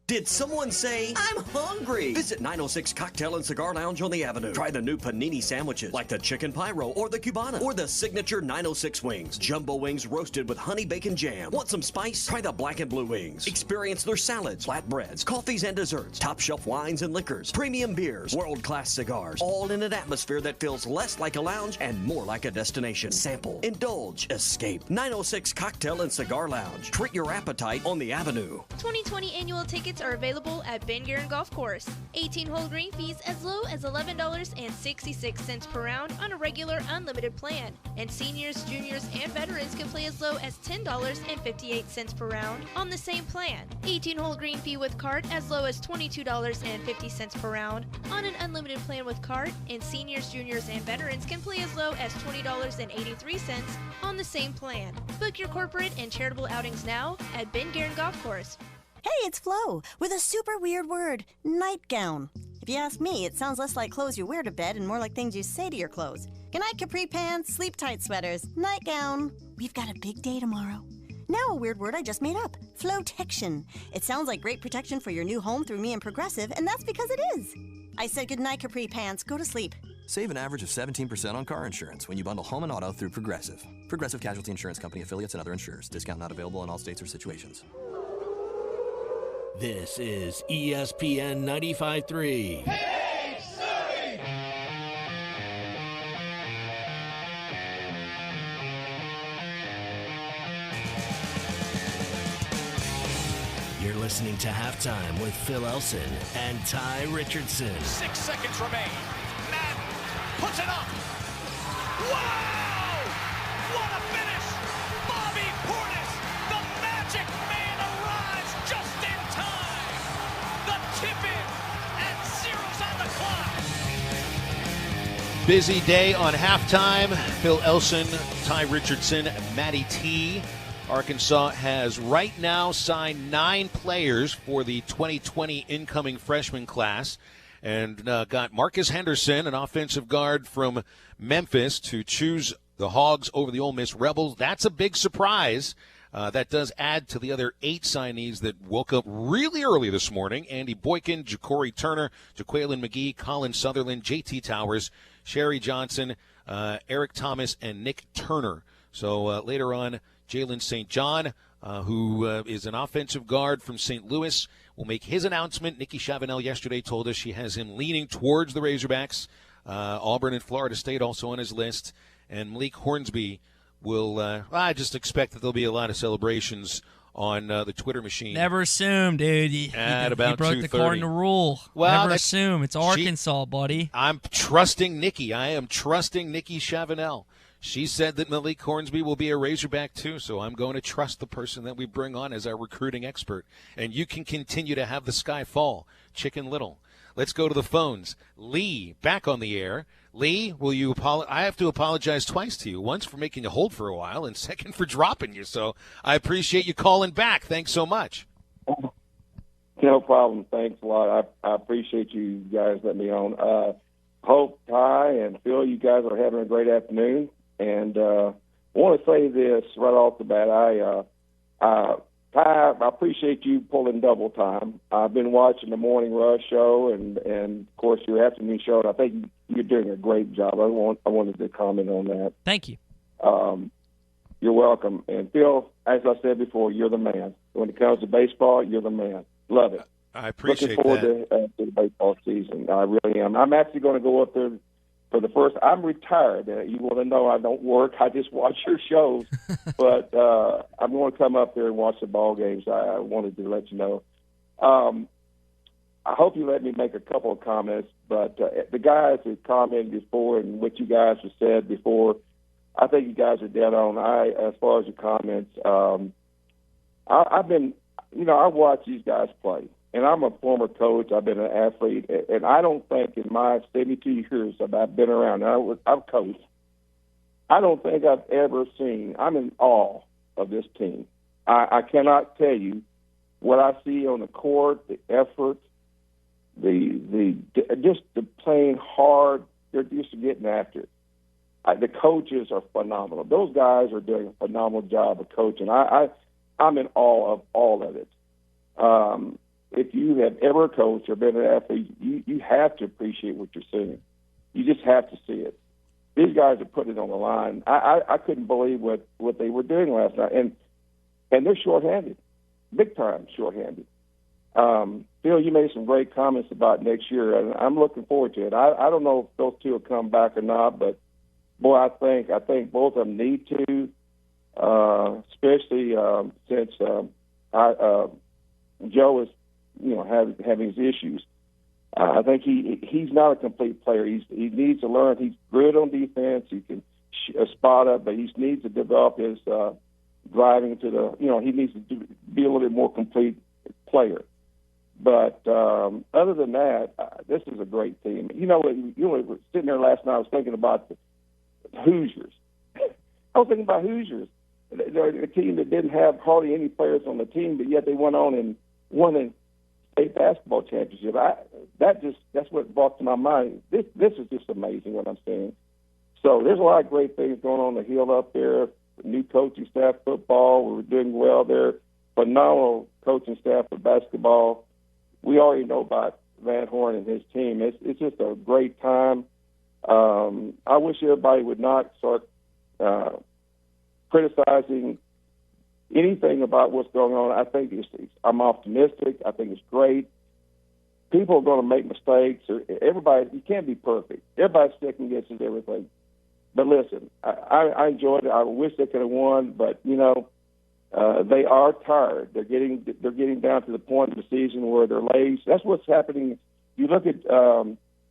Did someone say, I'm hungry? Visit 906 Cocktail and Cigar Lounge on the Avenue. Try the new panini sandwiches like the chicken pyro or the Cubana or the signature 906 wings. Jumbo wings roasted with honey bacon jam. Want some spice? Try the black and blue wings. Experience their salads, flatbreads, coffees and desserts, top shelf wines and liquors, premium beers, world-class cigars, all in an atmosphere that feels less like a lounge and more like a destination. Sample, indulge, escape. 906 Cocktail and Cigar Lounge. Treat your appetite on the Avenue. 2020 annual tickets are available at Ben Guerin Golf Course. 18-hole green fees as low as $11.66 per round on a regular unlimited plan. And seniors, juniors, and veterans can play as low as $10.58 per round on the same plan. 18-hole green fee with cart as low as $22.50 per round on an unlimited plan with cart. And seniors, juniors, and veterans can play as low as $20.83 on the same plan. Book your corporate and charitable outings now at Ben Guerin Golf Course. Hey, it's Flo with a super weird word, nightgown. If you ask me, it sounds less like clothes you wear to bed and more like things you say to your clothes. Goodnight capri pants, sleep tight sweaters, nightgown. We've got a big day tomorrow. Now a weird word I just made up, flotection. It sounds like great protection for your new home through me and Progressive, and that's because it is. I said goodnight capri pants, go to sleep. Save an average of 17% on car insurance when you bundle home and auto through Progressive. Progressive Casualty Insurance Company affiliates and other insurers. Discount not available in all states or situations. This is ESPN 95.3. Hey, Surrey! You're listening to Halftime with Phil Elson and Ty Richardson. 6 seconds remain. Madden puts it up. Wow! What a finish! Bobby Portis, the magic man, arrives just in time. The tip-in and zeros on the clock. Busy day on halftime. Phil Elson, Ty Richardson, Matty T. Arkansas has right now signed 9 players for the 2020 incoming freshman class and got Marcus Henderson, an offensive guard from Memphis, to choose the Hogs over the Ole Miss Rebels. That's a big surprise. That does add to the other 8 signees that woke up really early this morning. Andy Boykin, Ja'Cory Turner, Jaqueline McGee, Colin Sutherland, J.T. Towers, Sherry Johnson, Eric Thomas, and Nick Turner. So later on, Jalen St. John, who is an offensive guard from St. Louis, will make his announcement. Nikki Chavanel yesterday told us she has him leaning towards the Razorbacks. Auburn and Florida State also on his list. And Malik Hornsby will, I just expect that there'll be a lot of celebrations on the Twitter machine. Never assume, dude. At about 2:30. You broke the cardinal rule. Well, never assume. It's Arkansas, buddy. I'm trusting Nikki. I am trusting Nikki Chavanel. She said that Malik Hornsby will be a Razorback too, so I'm going to trust the person that we bring on as our recruiting expert. And you can continue to have the sky fall. Chicken Little. Let's go to the phones. Lee, back on the air. Lee, will you I have to apologize twice to you. Once for making you hold for a while, and second for dropping you. So I appreciate you calling back. Thanks so much. No problem. Thanks a lot. I appreciate you guys letting me on. Hope, Ty, and Phil, you guys are having a great afternoon. And I want to say this right off the bat. Ty, I appreciate you pulling double time. I've been watching the Morning Rush show and of course, your afternoon show, and I think you're doing a great job. I wanted to comment on that. Thank you. You're welcome. And, Phil, as I said before, you're the man. When it comes to baseball, you're the man. Love it. I appreciate Looking forward to the baseball season. I really am. I'm actually going to go up there for the first. I'm retired. You want to know I don't work. I just watch your shows. But I'm going to come up there and watch the ball games. I wanted to let you know. I hope you let me make a couple of comments. But the guys that commented before and what you guys have said before, I think you guys are dead on. As far as your comments, I've been, I watch these guys play. And I'm a former coach. I've been an athlete. And I don't think in my 72 years that I've been around, I've coached, I don't think I've ever seen, I'm in awe of this team. I cannot tell you what I see on the court, the effort, just the playing hard. They're just getting after it. The coaches are phenomenal. Those guys are doing a phenomenal job of coaching. I'm in awe of all of it. If you have ever coached or been an athlete, you have to appreciate what you're seeing. You just have to see it. These guys are putting it on the line. I couldn't believe what they were doing last night. And they're shorthanded, big time shorthanded. Phil, you made some great comments about next year, and I'm looking forward to it. I don't know if those two will come back or not, but, boy, I think both of them need to, especially since Joe is having his issues. I think he's not a complete player. He needs to learn. He's good on defense. He can spot up, but he needs to develop his driving to the. He needs to be a little bit more complete player. But other than that, this is a great team. Sitting there last night, I was thinking about the Hoosiers. I was thinking about Hoosiers. They're a team that didn't have hardly any players on the team, but yet they went on and won a state basketball championship. That's what brought to my mind. This is just amazing what I'm seeing. So there's a lot of great things going on the hill up there. The new coaching staff, football, we're doing well there. Phenomenal coaching staff for basketball. We already know about Van Horn and his team. It's just a great time. I wish everybody would not start criticizing anything about what's going on. I think I'm optimistic. I think it's great. People are going to make mistakes. You can't be perfect. Everybody second guesses everything. But listen, I enjoyed it. I wish they could have won, but they are tired. They're getting down to the point of the season where their legs. That's what's happening. You look at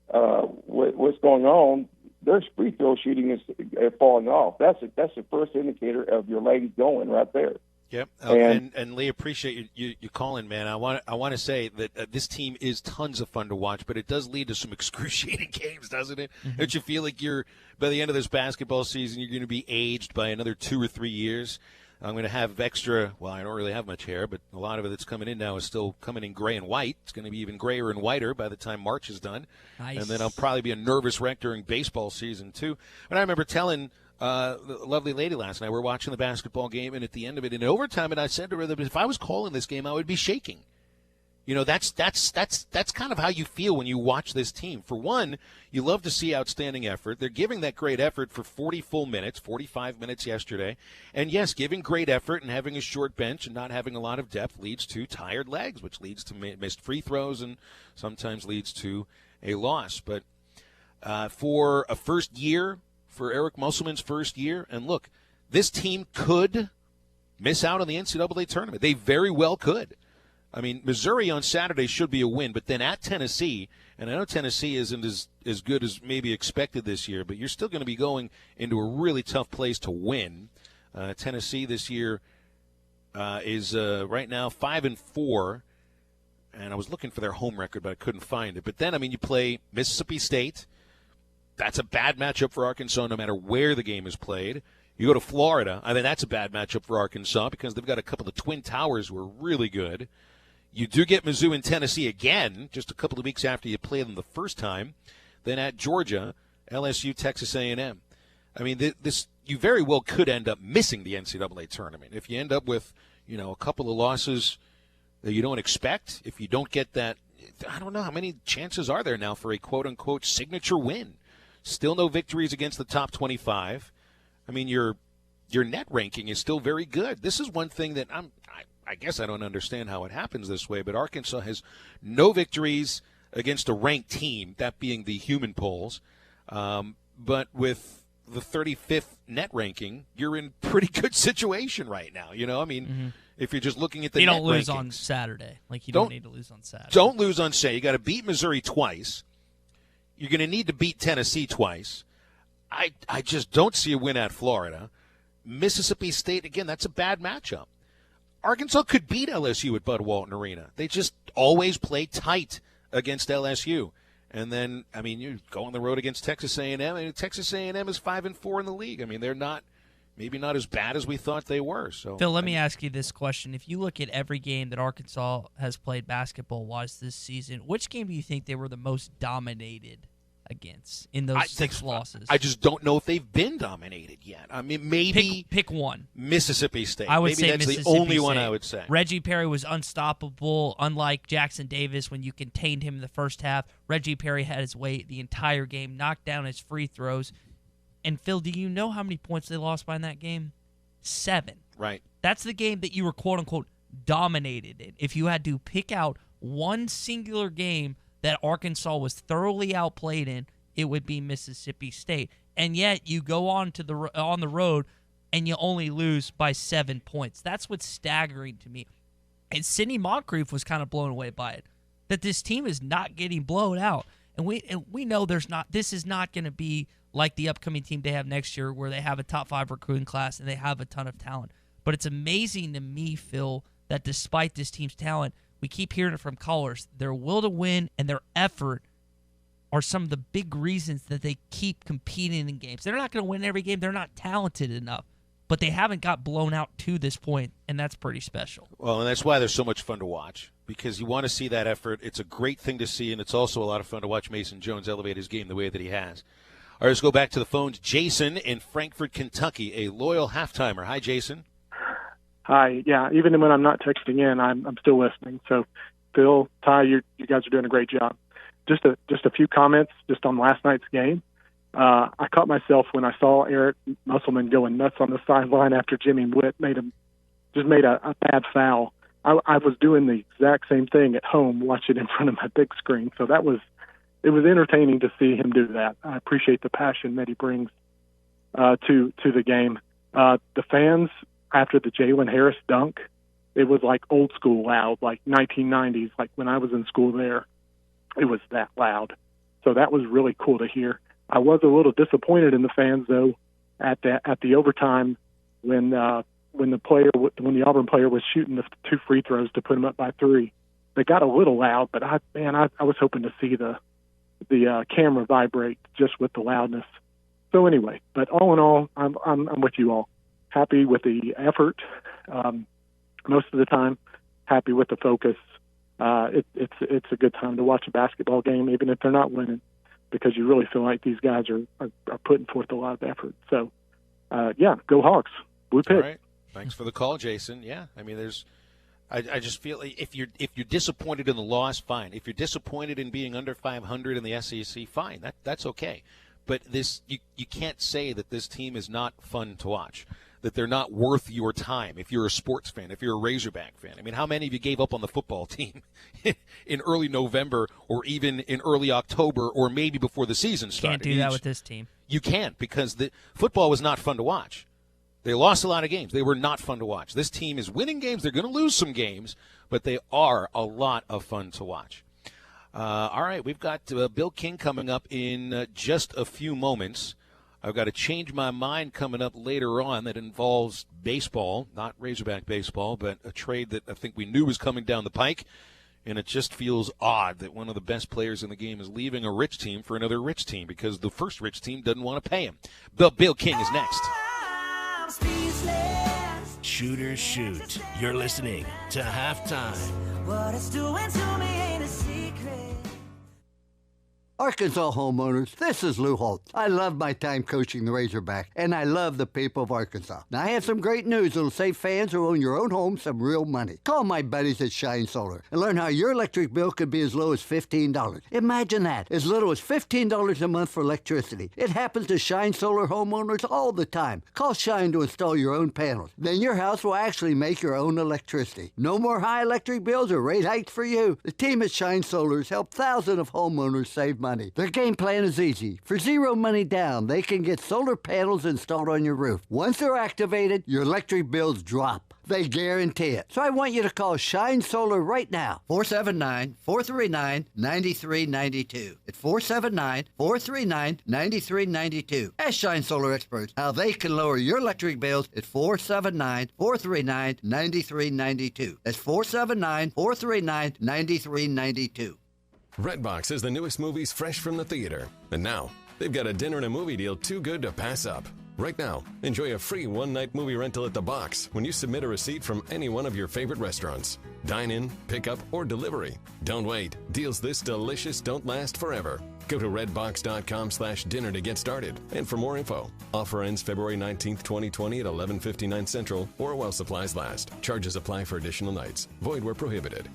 what's going on. Their free throw shooting is falling off. That's the first indicator of your legs going right there. Yep, and Lee, appreciate you calling, man. I want to say that this team is tons of fun to watch, but it does lead to some excruciating games, doesn't it? Mm-hmm. Don't you feel like by the end of this basketball season, you're going to be aged by another 2 or 3 years? I'm going to have extra. Well, I don't really have much hair, but a lot of it that's coming in now is still coming in gray and white. It's going to be even grayer and whiter by the time March is done, Nice. And then I'll probably be a nervous wreck during baseball season too. And I remember telling the lovely lady last night, we're watching the basketball game, and at the end of it, in overtime, and I said to her that if I was calling this game, I would be shaking. You know, that's kind of how you feel when you watch this team. For one, you love to see outstanding effort. They're giving that great effort for 40 full minutes, 45 minutes yesterday. And yes, giving great effort and having a short bench and not having a lot of depth leads to tired legs, which leads to missed free throws and sometimes leads to a loss. But for a first year, for Eric Musselman's first year, and look, this team could miss out on the NCAA tournament. They very well could. I mean, Missouri on Saturday should be a win, but then at Tennessee, and I know Tennessee isn't as good as maybe expected this year, but you're still going to be going into a really tough place to win. Tennessee this year is right now 5-4, and I was looking for their home record, but I couldn't find it. But then, I mean, you play Mississippi State. That's a bad matchup for Arkansas no matter where the game is played. You go to Florida. I think that's a bad matchup for Arkansas because they've got a couple of Twin Towers who are really good. You do get Mizzou and Tennessee again just a couple of weeks after you play them the first time. Then at Georgia, LSU, Texas A&M. I mean, this you very well could end up missing the NCAA tournament. If you end up with, a couple of losses that you don't expect, if you don't get that, I don't know, how many chances are there now for a quote-unquote signature win? Still no victories against the top 25. I mean, your net ranking is still very good. This is one thing that I guess I don't understand how it happens this way, but Arkansas has no victories against a ranked team, that being the human polls. But with the 35th net ranking, you're in pretty good situation right now. I mean, if you're just looking at the net rankings. You don't lose on Saturday. You don't need to lose on Saturday. Don't lose on Saturday. You got to beat Missouri twice. You're going to need to beat Tennessee twice. I just don't see a win at Florida. Mississippi State, again, that's a bad matchup. Arkansas could beat LSU at Bud Walton Arena. They just always play tight against LSU. And then, I mean, you go on the road against Texas A&M, and Texas A&M is 5-4 in the league. I mean, they're maybe not as bad as we thought they were. So, Phil, let me ask you this question. If you look at every game that Arkansas has played basketball-wise this season, which game do you think they were the most dominated against in those 6 losses? I just don't know if they've been dominated yet. I mean, maybe pick one. Mississippi State. I would maybe say that's Mississippi the only State. one I would say. Reggie Perry was unstoppable, unlike Jackson Davis when you contained him in the first half. Reggie Perry had his way the entire game, knocked down his free throws. And Phil, do you know how many points they lost by in that game? 7. Right. That's the game that you were quote unquote dominated in. If you had to pick out one singular game that Arkansas was thoroughly outplayed in, it would be Mississippi State. And yet you go on the road and you only lose by 7 points. That's what's staggering to me. And Sidney Moncrief was kind of blown away by it, that this team is not getting blown out. And we know this is not going to be like the upcoming team they have next year where they have a top 5 recruiting class and they have a ton of talent. But it's amazing to me, Phil, that despite this team's talent, we keep hearing it from callers, their will to win and their effort are some of the big reasons that they keep competing in games. They're not going to win every game. They're not talented enough. But they haven't got blown out to this point, and that's pretty special. Well, and that's why they're so much fun to watch, because you want to see that effort. It's a great thing to see, and it's also a lot of fun to watch Mason Jones elevate his game the way that he has. All right, let's go back to the phones. Jason in Frankfort, Kentucky, a loyal half-timer. Hi, Jason. Hi. Yeah, even when I'm not texting in, I'm still listening. So, Phil, Ty, you guys are doing a great job. Just a few comments just on last night's game. I caught myself when I saw Eric Musselman going nuts on the sideline after Jimmy Witt made a bad foul. I was doing the exact same thing at home, watching it in front of my big screen. So it was entertaining to see him do that. I appreciate the passion that he brings to the game. The fans after the Jalen Harris dunk, it was like old school loud, like 1990s, like when I was in school there. It was that loud. So that was really cool to hear. I was a little disappointed in the fans, though, at the overtime when the Auburn player was shooting the 2 free throws to put them up by 3. They got a little loud, but I was hoping to see the camera vibrate just with the loudness. So anyway, but all in all, I'm with you all. Happy with the effort most of the time. Happy with the focus. It's a good time to watch a basketball game, even if they're not winning, because you really feel like these guys are putting forth a lot of effort. So, go Hawks. Blue Pit. All right. Thanks for the call, Jason. Yeah, I mean, I just feel like if you're disappointed in the loss, fine. If you're disappointed in being under 500 in the SEC, fine. That's okay. But you can't say that this team is not fun to watch, that they're not worth your time if you're a sports fan, if you're a Razorback fan. I mean, how many of you gave up on the football team in early November or even in early October or maybe before the season started? Can't do that with this team. You can't, because the football was not fun to watch. They lost a lot of games. They were not fun to watch. This team is winning games. They're going to lose some games, but they are a lot of fun to watch. All right, we've got Bill King coming up in just a few moments. I've got to change my mind coming up later on that involves baseball, not Razorback baseball, but a trade that I think we knew was coming down the pike, and it just feels odd that one of the best players in the game is leaving a rich team for another rich team because the first rich team doesn't want to pay him. Bill King is next. Shooters shoot. You're listening to Halftime. What it's doing to me ain't a secret. Arkansas homeowners, this is Lou Holt. I love my time coaching the Razorback, and I love the people of Arkansas. Now, I have some great news that'll save fans who own your own home some real money. Call my buddies at Shine Solar and learn how your electric bill could be as low as $15. Imagine that, as little as $15 a month for electricity. It happens to Shine Solar homeowners all the time. Call Shine to install your own panels. Then your house will actually make your own electricity. No more high electric bills or rate hikes for you. The team at Shine Solar has helped thousands of homeowners save money. Their game plan is easy. For zero money down, they can get solar panels installed on your roof. Once they're activated, your electric bills drop. They guarantee it. So I want you to call Shine Solar right now. 479-439-9392. It's 479-439-9392. Ask Shine Solar experts how they can lower your electric bills at 479-439-9392. That's 479-439-9392. Redbox is the newest movies fresh from the theater. And now, they've got a dinner and a movie deal too good to pass up. Right now, enjoy a free one-night movie rental at the box when you submit a receipt from any one of your favorite restaurants. Dine-in, pick-up, or delivery. Don't wait. Deals this delicious don't last forever. Go to redbox.com/dinner to get started. And for more info, offer ends February 19th, 2020 at 11:59 Central or while supplies last. Charges apply for additional nights. Void where prohibited.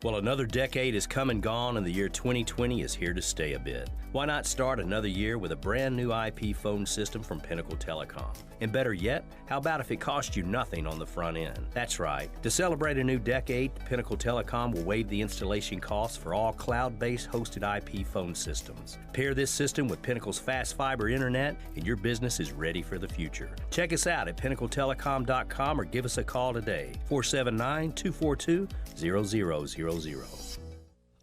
Well, another decade has come and gone, and the year 2020 is here to stay a bit. Why not start another year with a brand new IP phone system from Pinnacle Telecom? And better yet, how about if it cost you nothing on the front end? That's right. To celebrate a new decade, Pinnacle Telecom will waive the installation costs for all cloud-based hosted IP phone systems. Pair this system with Pinnacle's fast fiber internet, and your business is ready for the future. Check us out at pinnacletelecom.com or give us a call today, 479-242-0000.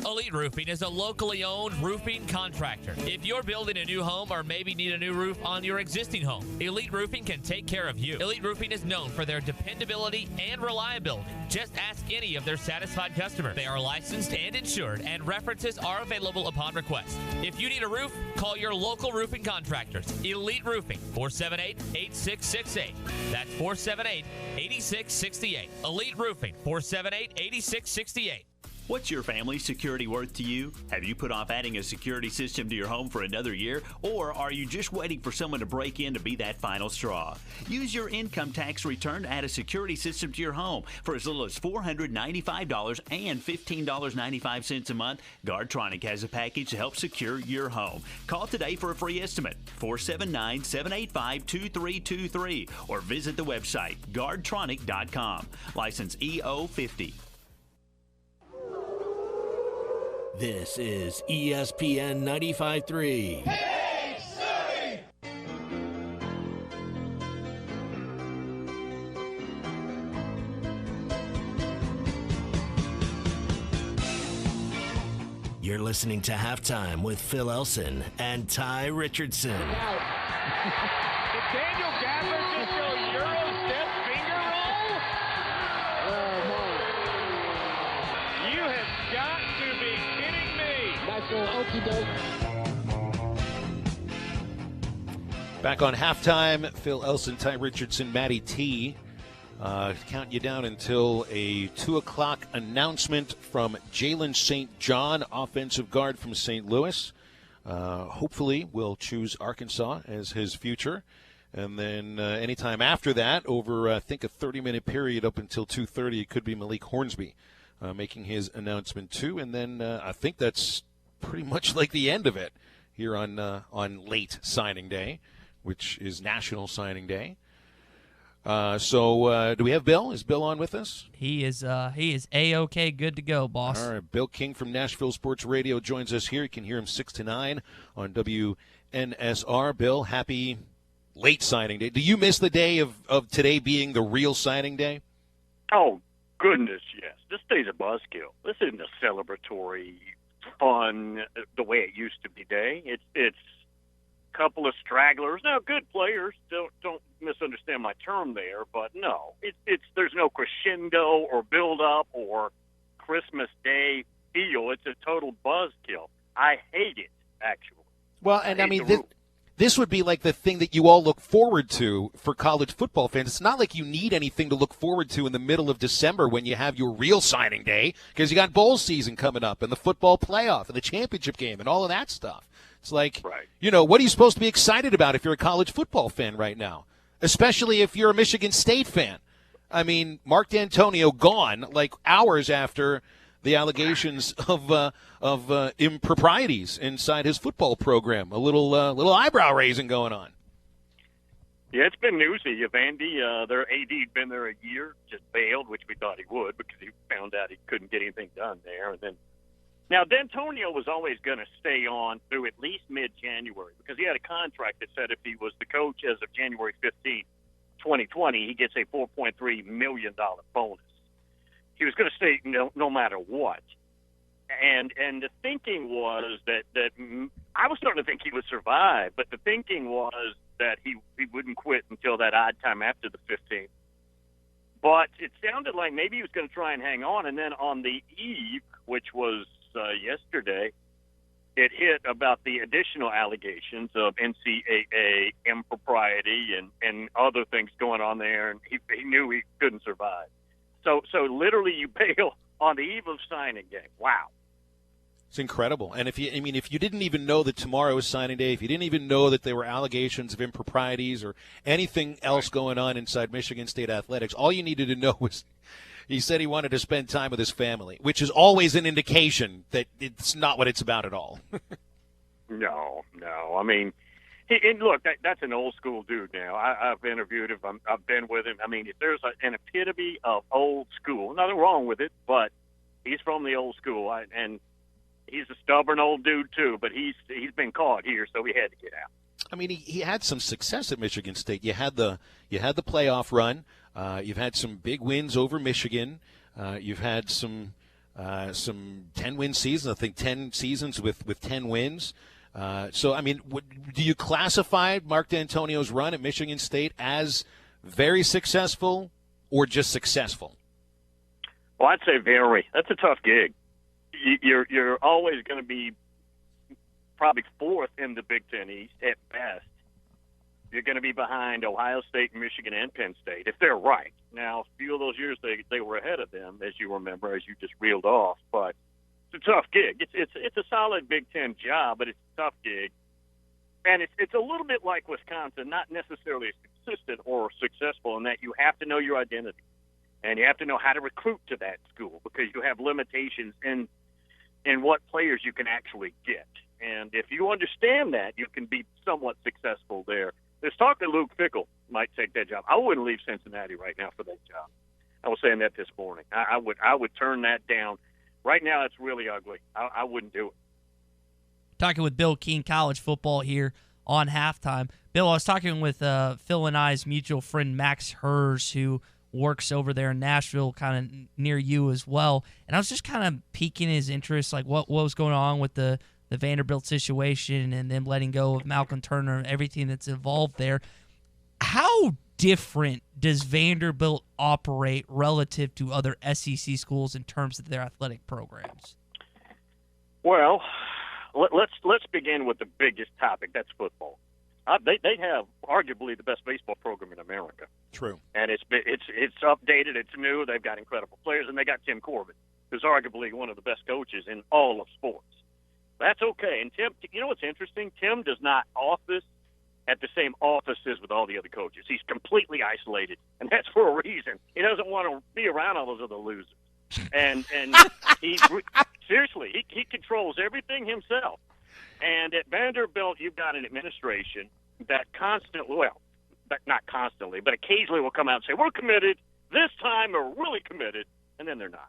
Elite Roofing is a locally owned roofing contractor. If you're building a new home or maybe need a new roof on your existing home, Elite Roofing can take care of you. Elite Roofing is known for their dependability and reliability. Just ask any of their satisfied customers. They are licensed and insured, and references are available upon request. If you need a roof, call your local roofing contractors. Elite Roofing, 478-8668. That's 478-8668. Elite Roofing, 478-8668. What's your family's security worth to you? Have you put off adding a security system to your home for another year? Or are you just waiting for someone to break in to be that final straw? Use your income tax return to add a security system to your home for as little as $495 and $15.95 a month. Guardtronic has a package to help secure your home. Call today for a free estimate, 479-785-2323, or visit the website, guardtronic.com. License EO50. This is ESPN 95.3. You're listening to Halftime with Phil Elson and Ty Richardson. Did Daniel Gafford just go Euro step finger roll? You have got to be kidding me. Nice little okey-doke. Back on Halftime, Phil Elson, Ty Richardson, Matty T. Count you down until a 2 o'clock announcement from Jalen St. John, offensive guard from St. Louis. Hopefully will choose Arkansas as his future. And then anytime after that, over I think a 30-minute period up until 2:30, it could be Malik Hornsby making his announcement too. And then I think that's pretty much like the end of it here on late signing day, which is National Signing Day. So do we have Bill? Is Bill on with us? He is A-OK, good to go, boss. All right, Bill King from Nashville Sports Radio joins us here. You can hear him 6 to 9 on WNSR. Bill, happy late signing day. Do you miss the day of today being the real signing day? Oh, goodness, yes. This day's a buzzkill. This isn't a celebratory, fun, the way it used to be day. It's couple of stragglers. Now, good players. Don't misunderstand my term there, but no, there's no crescendo or build up or Christmas Day feel. It's a total buzzkill. I hate it, actually. Well, and I mean, this would be like the thing that you all look forward to for college football fans. It's not like you need anything to look forward to in the middle of December when you have your real signing day, because you got bowl season coming up and the football playoff and the championship game and all of that stuff. It's like, what are you supposed to be excited about if you're a college football fan right now, especially if you're a Michigan State fan? I mean, Mark D'Antonio gone like hours after the allegations of improprieties inside his football program. A little eyebrow raising going on. Yeah, it's been newsy. Vandy, their AD had been there a year, just bailed, which we thought he would because he found out he couldn't get anything done there, and then. Now, D'Antonio was always going to stay on through at least mid-January because he had a contract that said if he was the coach as of January 15, 2020, he gets a $4.3 million bonus. He was going to stay no matter what. And the thinking was that I was starting to think he would survive, but the thinking was that he wouldn't quit until that odd time after the 15th. But it sounded like maybe he was going to try and hang on, and then on the eve, which was yesterday, it hit about the additional allegations of NCAA impropriety and other things going on there, and he knew he couldn't survive. So literally you bail on the eve of signing day. Wow. It's incredible. And if you didn't even know that tomorrow was signing day, if you didn't even know that there were allegations of improprieties or anything else going on inside Michigan State athletics, all you needed to know was he said he wanted to spend time with his family, which is always an indication that it's not what it's about at all. No. I mean, and look, that's an old school dude now. I've interviewed him. I've been with him. I mean, if there's an epitome of old school, nothing wrong with it, but he's from the old school, and he's a stubborn old dude too. But he's been caught here, so he had to get out. I mean, he had some success at Michigan State. You had the playoff run. You've had some big wins over Michigan. You've had some 10-win seasons. I think 10 seasons with 10 wins. So, I mean, do you classify Mark D'Antonio's run at Michigan State as very successful or just successful? Well, I'd say very. That's a tough gig. You're always going to be probably fourth in the Big Ten East at best. You're going to be behind Ohio State, Michigan, and Penn State if they're right. Now, a few of those years they were ahead of them, as you remember, as you just reeled off. But it's a tough gig. It's a solid Big Ten job, but it's a tough gig. And it's a little bit like Wisconsin, not necessarily consistent or successful in that you have to know your identity. And you have to know how to recruit to that school because you have limitations in what players you can actually get. And if you understand that, you can be somewhat successful there. There's talk that Luke Fickell might take that job. I wouldn't leave Cincinnati right now for that job. I was saying that this morning. I would turn that down. Right now, it's really ugly. I wouldn't do it. Talking with Bill King, college football here on Halftime. Bill, I was talking with Phil and I's mutual friend Max Hers, who works over there in Nashville, kind of near you as well. And I was just kind of piquing his interest, like what was going on with the Vanderbilt situation and them letting go of Malcolm Turner and everything that's involved there. How different does Vanderbilt operate relative to other SEC schools in terms of their athletic programs? Well, let's begin with the biggest topic. That's football. They have arguably the best baseball program in America. True. And it's updated. It's new. They've got incredible players, and they got Tim Corbin, who's arguably one of the best coaches in all of sports. That's okay. And Tim, you know what's interesting? Tim does not office at the same offices with all the other coaches. He's completely isolated, and that's for a reason. He doesn't want to be around all those other losers. And seriously, he controls everything himself. And at Vanderbilt, you've got an administration that not constantly, but occasionally will come out and say, we're committed. This time we're really committed, and then they're not.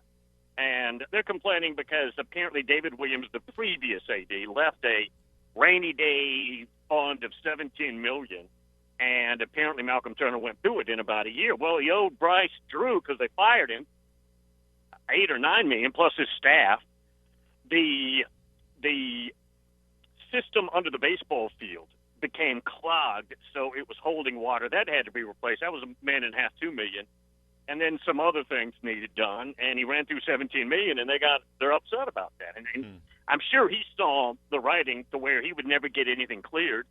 And they're complaining because apparently David Williams, the previous AD, left a rainy day fund of $17 million, and apparently Malcolm Turner went through it in about a year. Well, he owed Bryce Drew, because they fired him, $8 or $9 million plus his staff. The system under the baseball field became clogged, so it was holding water. That had to be replaced. That was $1.5 million, $2 million. And then some other things needed done, and he ran through $17 million, and they're upset about that. And I'm sure he saw the writing to where he would never get anything cleared.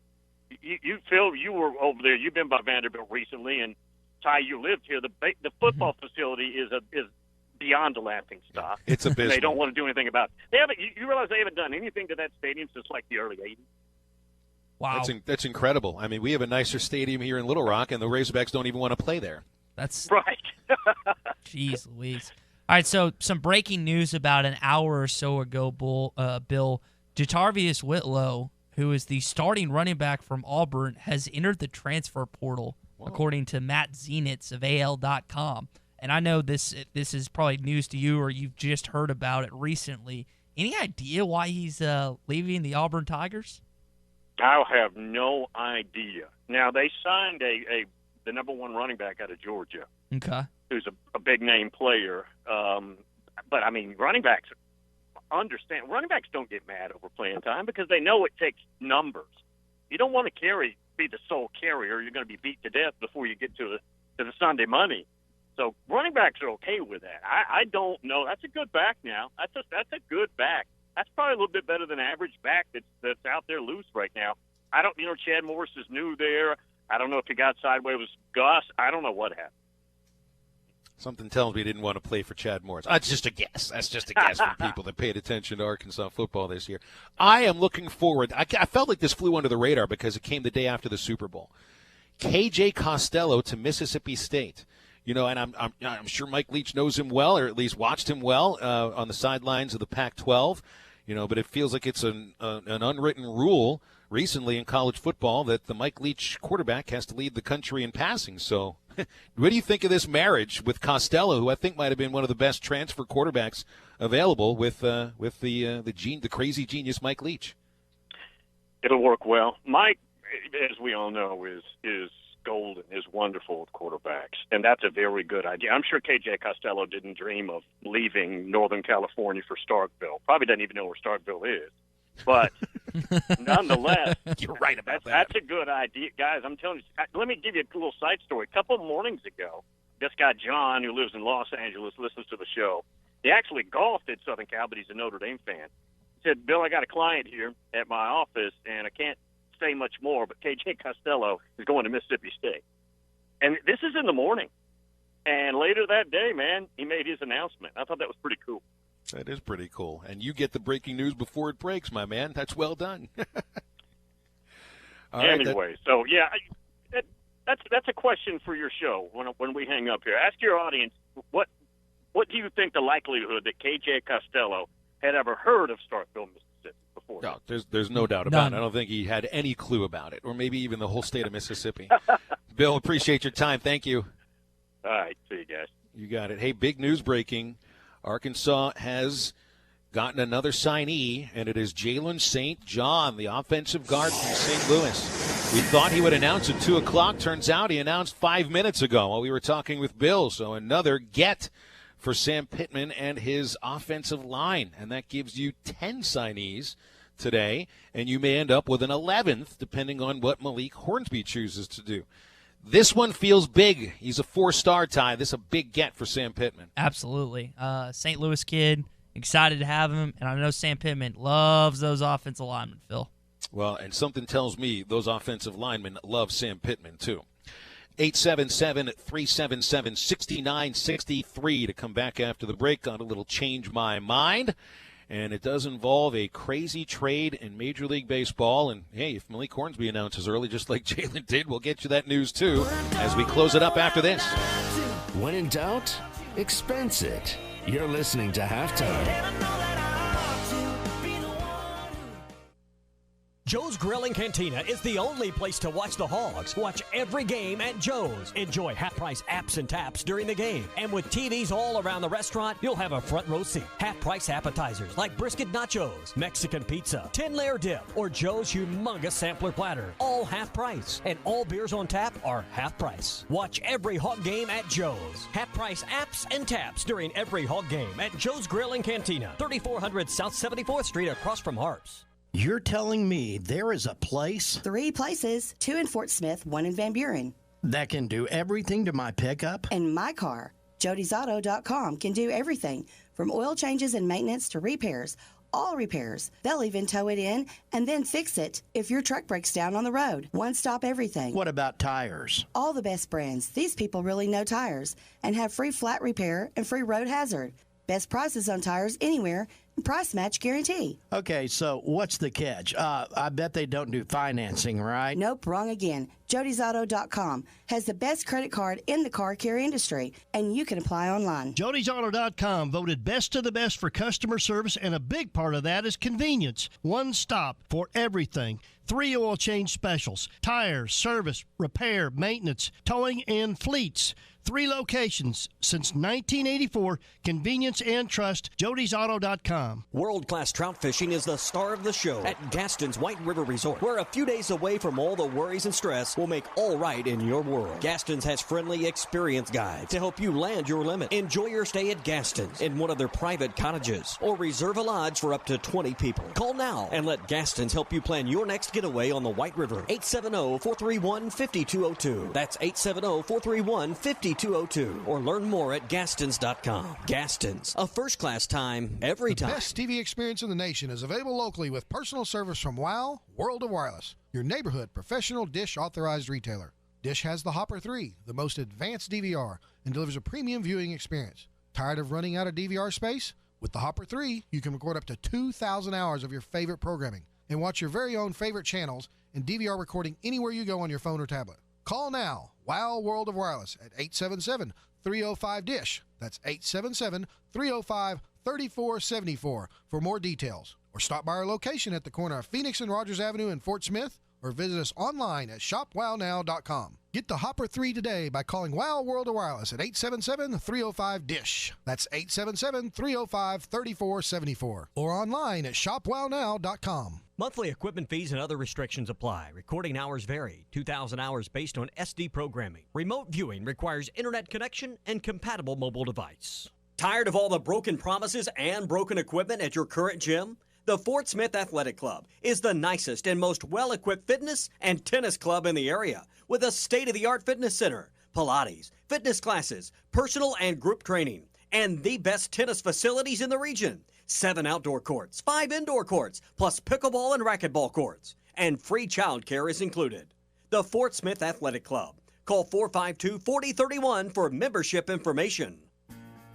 You Phil, you were over there. You've been by Vanderbilt recently, and Ty, you lived here. The football facility is beyond a laughing stock. It's abysmal. They don't want to do anything about it. They haven't. You realize they haven't done anything to that stadium since like the early '80s. Wow, that's incredible. I mean, we have a nicer stadium here in Little Rock, and the Razorbacks don't even want to play there. That's right. Jeez Louise. All right, so some breaking news about an hour or so ago, Bill. Jatarvius Whitlow, who is the starting running back from Auburn, has entered the transfer portal, according to Matt Zenitz of AL.com. And I know this is probably news to you, or you've just heard about it recently. Any idea why he's leaving the Auburn Tigers? I have no idea. Now, they signed the number one running back out of Georgia. Okay. Who's a big-name player. But, I mean, running backs don't get mad over playing time because they know it takes numbers. You don't want to be the sole carrier. You're going to be beat to death before you get to the Sunday money. So running backs are okay with that. I don't know. That's a good back now. That's a good back. That's probably a little bit better than average back that's out there loose right now. Chad Morris is new there. I don't know if he got sideways with Gus. I don't know what happened. Something tells me he didn't want to play for Chad Morris. That's just a guess. That's just a guess from people that paid attention to Arkansas football this year. I am looking forward. I felt like this flew under the radar because it came the day after the Super Bowl. KJ Costello to Mississippi State. And I'm sure Mike Leach knows him well, or at least watched him well on the sidelines of the Pac-12. But it feels like it's an unwritten rule recently in college football that the Mike Leach quarterback has to lead the country in passing. So what do you think of this marriage with Costello, who I think might have been one of the best transfer quarterbacks available with the crazy genius Mike Leach? It'll work well. Mike, as we all know, is golden, is wonderful with quarterbacks, and that's a very good idea. I'm sure KJ Costello didn't dream of leaving Northern California for Starkville. Probably doesn't even know where Starkville is. But nonetheless, you're right about that. That's a good idea. Guys, I'm telling you, let me give you a little side story. A couple of mornings ago, this guy John, who lives in Los Angeles, listens to the show. He actually golfed at Southern Cal, but he's a Notre Dame fan. He said, Bill, I got a client here at my office, and I can't say much more, but KJ Costello is going to Mississippi State. And this is in the morning. And later that day, man, he made his announcement. I thought that was pretty cool. That is pretty cool. And you get the breaking news before it breaks, my man. That's well done. Anyway, that's a question for your show when we hang up here. Ask your audience, what do you think the likelihood that KJ Costello had ever heard of Starkville, Mississippi before? No, there's no doubt about it. I don't think he had any clue about it, or maybe even the whole state of Mississippi. Bill, appreciate your time. Thank you. All right. See you guys. You got it. Hey, big news breaking. Arkansas has gotten another signee, and it is Jalen St. John, the offensive guard from St. Louis. We thought he would announce at 2 o'clock. Turns out he announced 5 minutes ago while we were talking with Bill. So another get for Sam Pittman and his offensive line. And that gives you 10 signees today. And you may end up with an 11th, depending on what Malik Hornsby chooses to do. This one feels big. He's a 4-star tie. This is a big get for Sam Pittman. Absolutely. St. Louis kid, excited to have him. And I know Sam Pittman loves those offensive linemen, Phil. Well, and something tells me those offensive linemen love Sam Pittman, too. 877-377-6963 to come back after the break on a little Change My Mind. And it does involve a crazy trade in Major League Baseball. And, hey, if Malik Hornsby announces early, just like Jalen did, we'll get you that news, too, as we close it up after this. When in doubt, expense it. You're listening to Halftime. Joe's Grill and Cantina is the only place to watch the Hogs. Watch every game at Joe's. Enjoy half-price apps and taps during the game. And with TVs all around the restaurant, you'll have a front row seat. Half-price appetizers like brisket nachos, Mexican pizza, 10-layer dip, or Joe's humongous sampler platter. All half-price. And all beers on tap are half-price. Watch every Hog game at Joe's. Half-price apps and taps during every Hog game at Joe's Grill and Cantina. 3400 South 74th Street across from Harps. You're telling me there is a place? 3 places, 2 in Fort Smith, 1 in Van Buren. That can do everything to my pickup? And my car. Jody'sAuto.com can do everything, from oil changes and maintenance to repairs. All repairs. They'll even tow it in and then fix it if your truck breaks down on the road. One-stop everything. What about tires? All the best brands. These people really know tires and have free flat repair and free road hazard. Best prices on tires anywhere. Price match guarantee. Okay, so what's the catch? I bet they don't do financing, right? Nope, wrong again. Jody'sAuto.com has the best credit card in the car care industry, and you can apply online. Jody'sAuto.com voted best of the best for customer service, and a big part of that is convenience. One stop for everything. 3 oil change specials, tires, service, repair, maintenance, towing, and fleets. 3 locations since 1984. Convenience and trust. Jody'sAuto.com. World-class trout fishing is the star of the show at Gaston's White River Resort, where a few days away from all the worries and stress will make all right in your world. Gaston's has friendly, experienced guides to help you land your limit. Enjoy your stay at Gaston's in one of their private cottages, or reserve a lodge for up to 20 people. Call now and let Gaston's help you plan your next getaway on the White River. 870-431-5202. That's 870-431-5202. Or learn more at Gastons.com. Gastons, a first-class time, every time. The best TV experience in the nation is available locally with personal service from WOW World of Wireless, your neighborhood professional Dish authorized retailer. Dish has the Hopper 3, the most advanced DVR, and delivers a premium viewing experience. Tired of running out of DVR space? With the Hopper 3, you can record up to 2,000 hours of your favorite programming and watch your very own favorite channels and DVR recording anywhere you go on your phone or tablet. Call now, WOW World of Wireless at 877-305-DISH. That's 877-305-3474 for more details. Or stop by our location at the corner of Phoenix and Rogers Avenue in Fort Smith, or visit us online at shopwownow.com. Get the Hopper 3 today by calling WOW World of Wireless at 877-305-DISH. That's 877-305-3474. Or online at shopwownow.com. Monthly equipment fees and other restrictions apply. Recording hours vary. 2,000 hours based on SD programming. Remote viewing requires internet connection and compatible mobile device. Tired of all the broken promises and broken equipment at your current gym? The Fort Smith Athletic Club is the nicest and most well-equipped fitness and tennis club in the area, with a state-of-the-art fitness center, Pilates, fitness classes, personal and group training, and the best tennis facilities in the region. 7 outdoor courts, 5 indoor courts, plus pickleball and racquetball courts, and free child care is included. The Fort Smith Athletic Club. Call 452-4031 for membership information.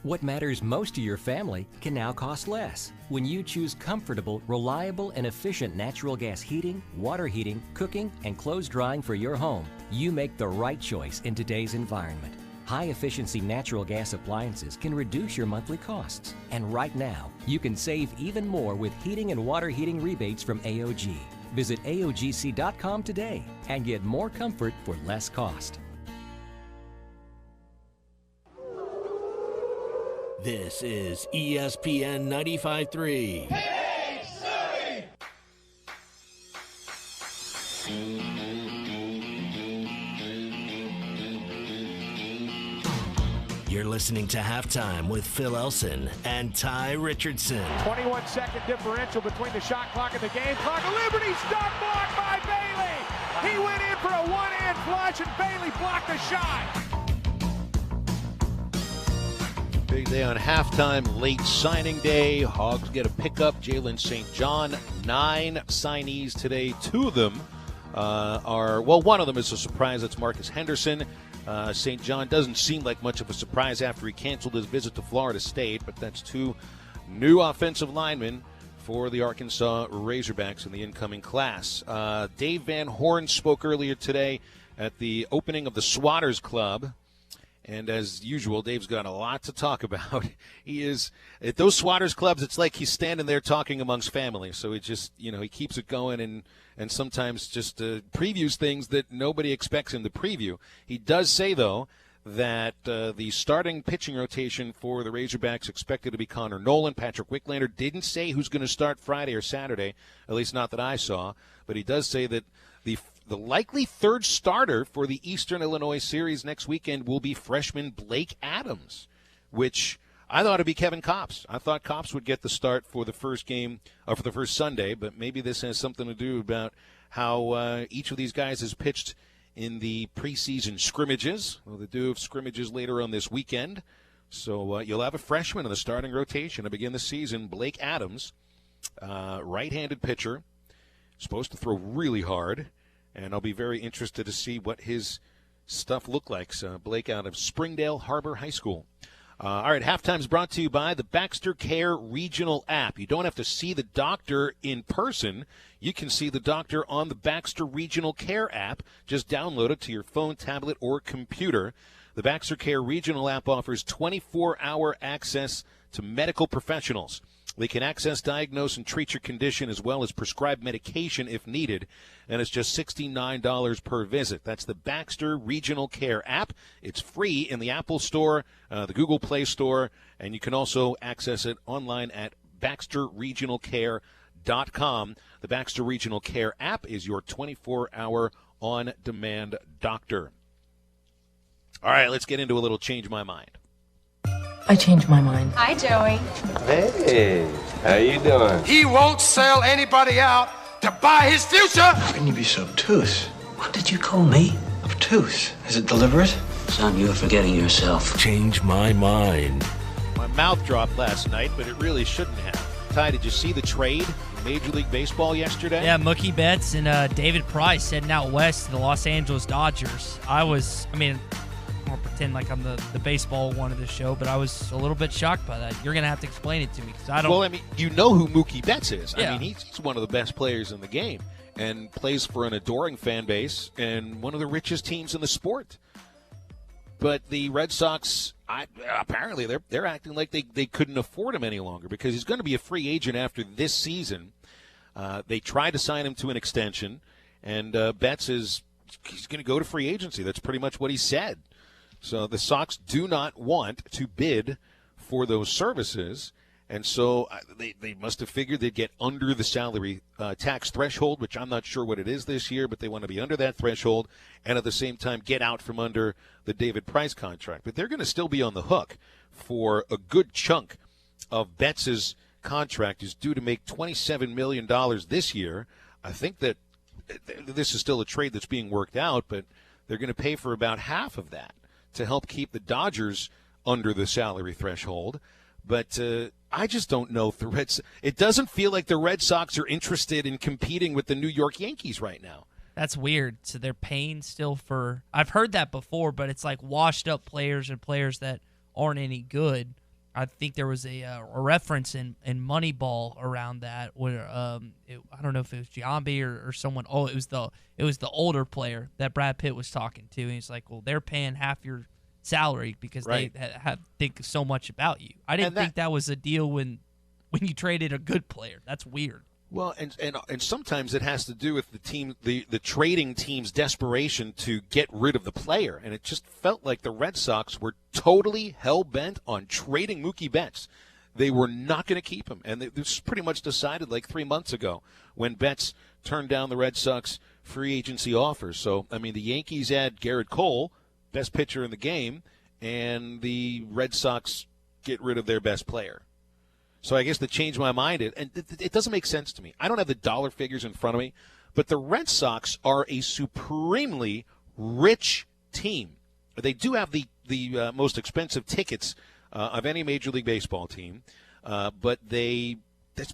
What matters most to your family can now cost less when you choose comfortable, reliable, and efficient natural gas heating, water heating, cooking, and clothes drying for your home. You make the right choice in today's environment. High-efficiency natural gas appliances can reduce your monthly costs. And right now, you can save even more with heating and water heating rebates from AOG. Visit AOGC.com today and get more comfort for less cost. This is ESPN 95.3. Hey, listening to Halftime with Phil Elson and Ty Richardson. 21-second differential between the shot clock and the game clock. A Liberty stop block by Bailey. He went in for a one-hand flush, and Bailey blocked the shot. Big day on halftime, late signing day. Hogs get a pickup. Jalen St. John, 9 signees today. 2 of them one of them is a surprise. That's Marcus Henderson. St. John doesn't seem like much of a surprise after he canceled his visit to Florida State, but that's 2 new offensive linemen for the Arkansas Razorbacks in the incoming class. Dave Van Horn spoke earlier today at the opening of the Swatters Club. And as usual, Dave's got a lot to talk about. He is at those Swatters clubs. It's like he's standing there talking amongst family. So he just, he keeps it going and sometimes just previews things that nobody expects him to preview. He does say, though, that the starting pitching rotation for the Razorbacks expected to be Connor Nolan. Patrick Wicklander didn't say who's going to start Friday or Saturday, at least not that I saw. But he does say that the likely third starter for the Eastern Illinois series next weekend will be freshman Blake Adams, which I thought would be Kevin Kopps. I thought Kopps would get the start for the first game, or for the first Sunday, but maybe this has something to do about how each of these guys has pitched in the preseason scrimmages. Well, they do have scrimmages later on this weekend, so you'll have a freshman in the starting rotation to begin the season. Blake Adams, right-handed pitcher, supposed to throw really hard. And I'll be very interested to see what his stuff look like. So Blake out of Springdale Harbor High School. All right, halftime's brought to you by the Baxter Care Regional app. You don't have to see the doctor in person. You can see the doctor on the Baxter Regional Care app. Just download it to your phone, tablet, or computer. The Baxter Care Regional app offers 24-hour access to medical professionals. They can access, diagnose, and treat your condition as well as prescribe medication if needed, and it's just $69 per visit. That's the Baxter Regional Care app. It's free in the Apple Store, the Google Play Store, and you can also access it online at baxterregionalcare.com. The Baxter Regional Care app is your 24-hour on-demand doctor. All right, let's get into a little Change My Mind. I changed my mind. Hi, Joey. Hey, how you doing? He won't sell anybody out to buy his future. How can you be so obtuse? What did you call me? Obtuse? Is it deliberate? Son, you're forgetting yourself. Change my mind. My mouth dropped last night, but it really shouldn't have. Ty, did you see the trade in Major League Baseball yesterday? Yeah, Mookie Betts and David Price heading out west to the Los Angeles Dodgers. I won't pretend like I'm the baseball one of this show, but I was a little bit shocked by that. You're going to have to explain it to me because I don't. Well, you know who Mookie Betts is. Yeah. He's one of the best players in the game and plays for an adoring fan base and one of the richest teams in the sport. But the Red Sox, apparently they're acting like they couldn't afford him any longer because he's going to be a free agent after this season. They tried to sign him to an extension, and Betts he's going to go to free agency. That's pretty much what he said. So the Sox do not want to bid for those services, and so they must have figured they'd get under the salary tax threshold, which I'm not sure what it is this year, but they want to be under that threshold and at the same time get out from under the David Price contract. But they're going to still be on the hook for a good chunk of Betts' contract. Is due to make $27 million this year. I think that this is still a trade that's being worked out, but they're going to pay for about half of that to help keep the Dodgers under the salary threshold. But I just don't know if the Reds – it doesn't feel like the Red Sox are interested in competing with the New York Yankees right now. That's weird. So they're paying still for – I've heard that before, but it's like washed-up players and players that aren't any good. I think there was a reference in Moneyball around that where I don't know if it was Giambi or someone. Oh, it was the older player that Brad Pitt was talking to. And he's like, well, they're paying half your salary because right. they think so much about you. I didn't think that was a deal when you traded a good player. That's weird. Well, and sometimes it has to do with the trading team's desperation to get rid of the player, and it just felt like the Red Sox were totally hell-bent on trading Mookie Betts. They were not going to keep him, and this was pretty much decided like 3 months ago when Betts turned down the Red Sox free agency offers. So, the Yankees add Garrett Cole, best pitcher in the game, and the Red Sox get rid of their best player. So I guess to change my mind, it doesn't make sense to me. I don't have the dollar figures in front of me, but the Red Sox are a supremely rich team. They do have the most expensive tickets of any Major League Baseball team, but that's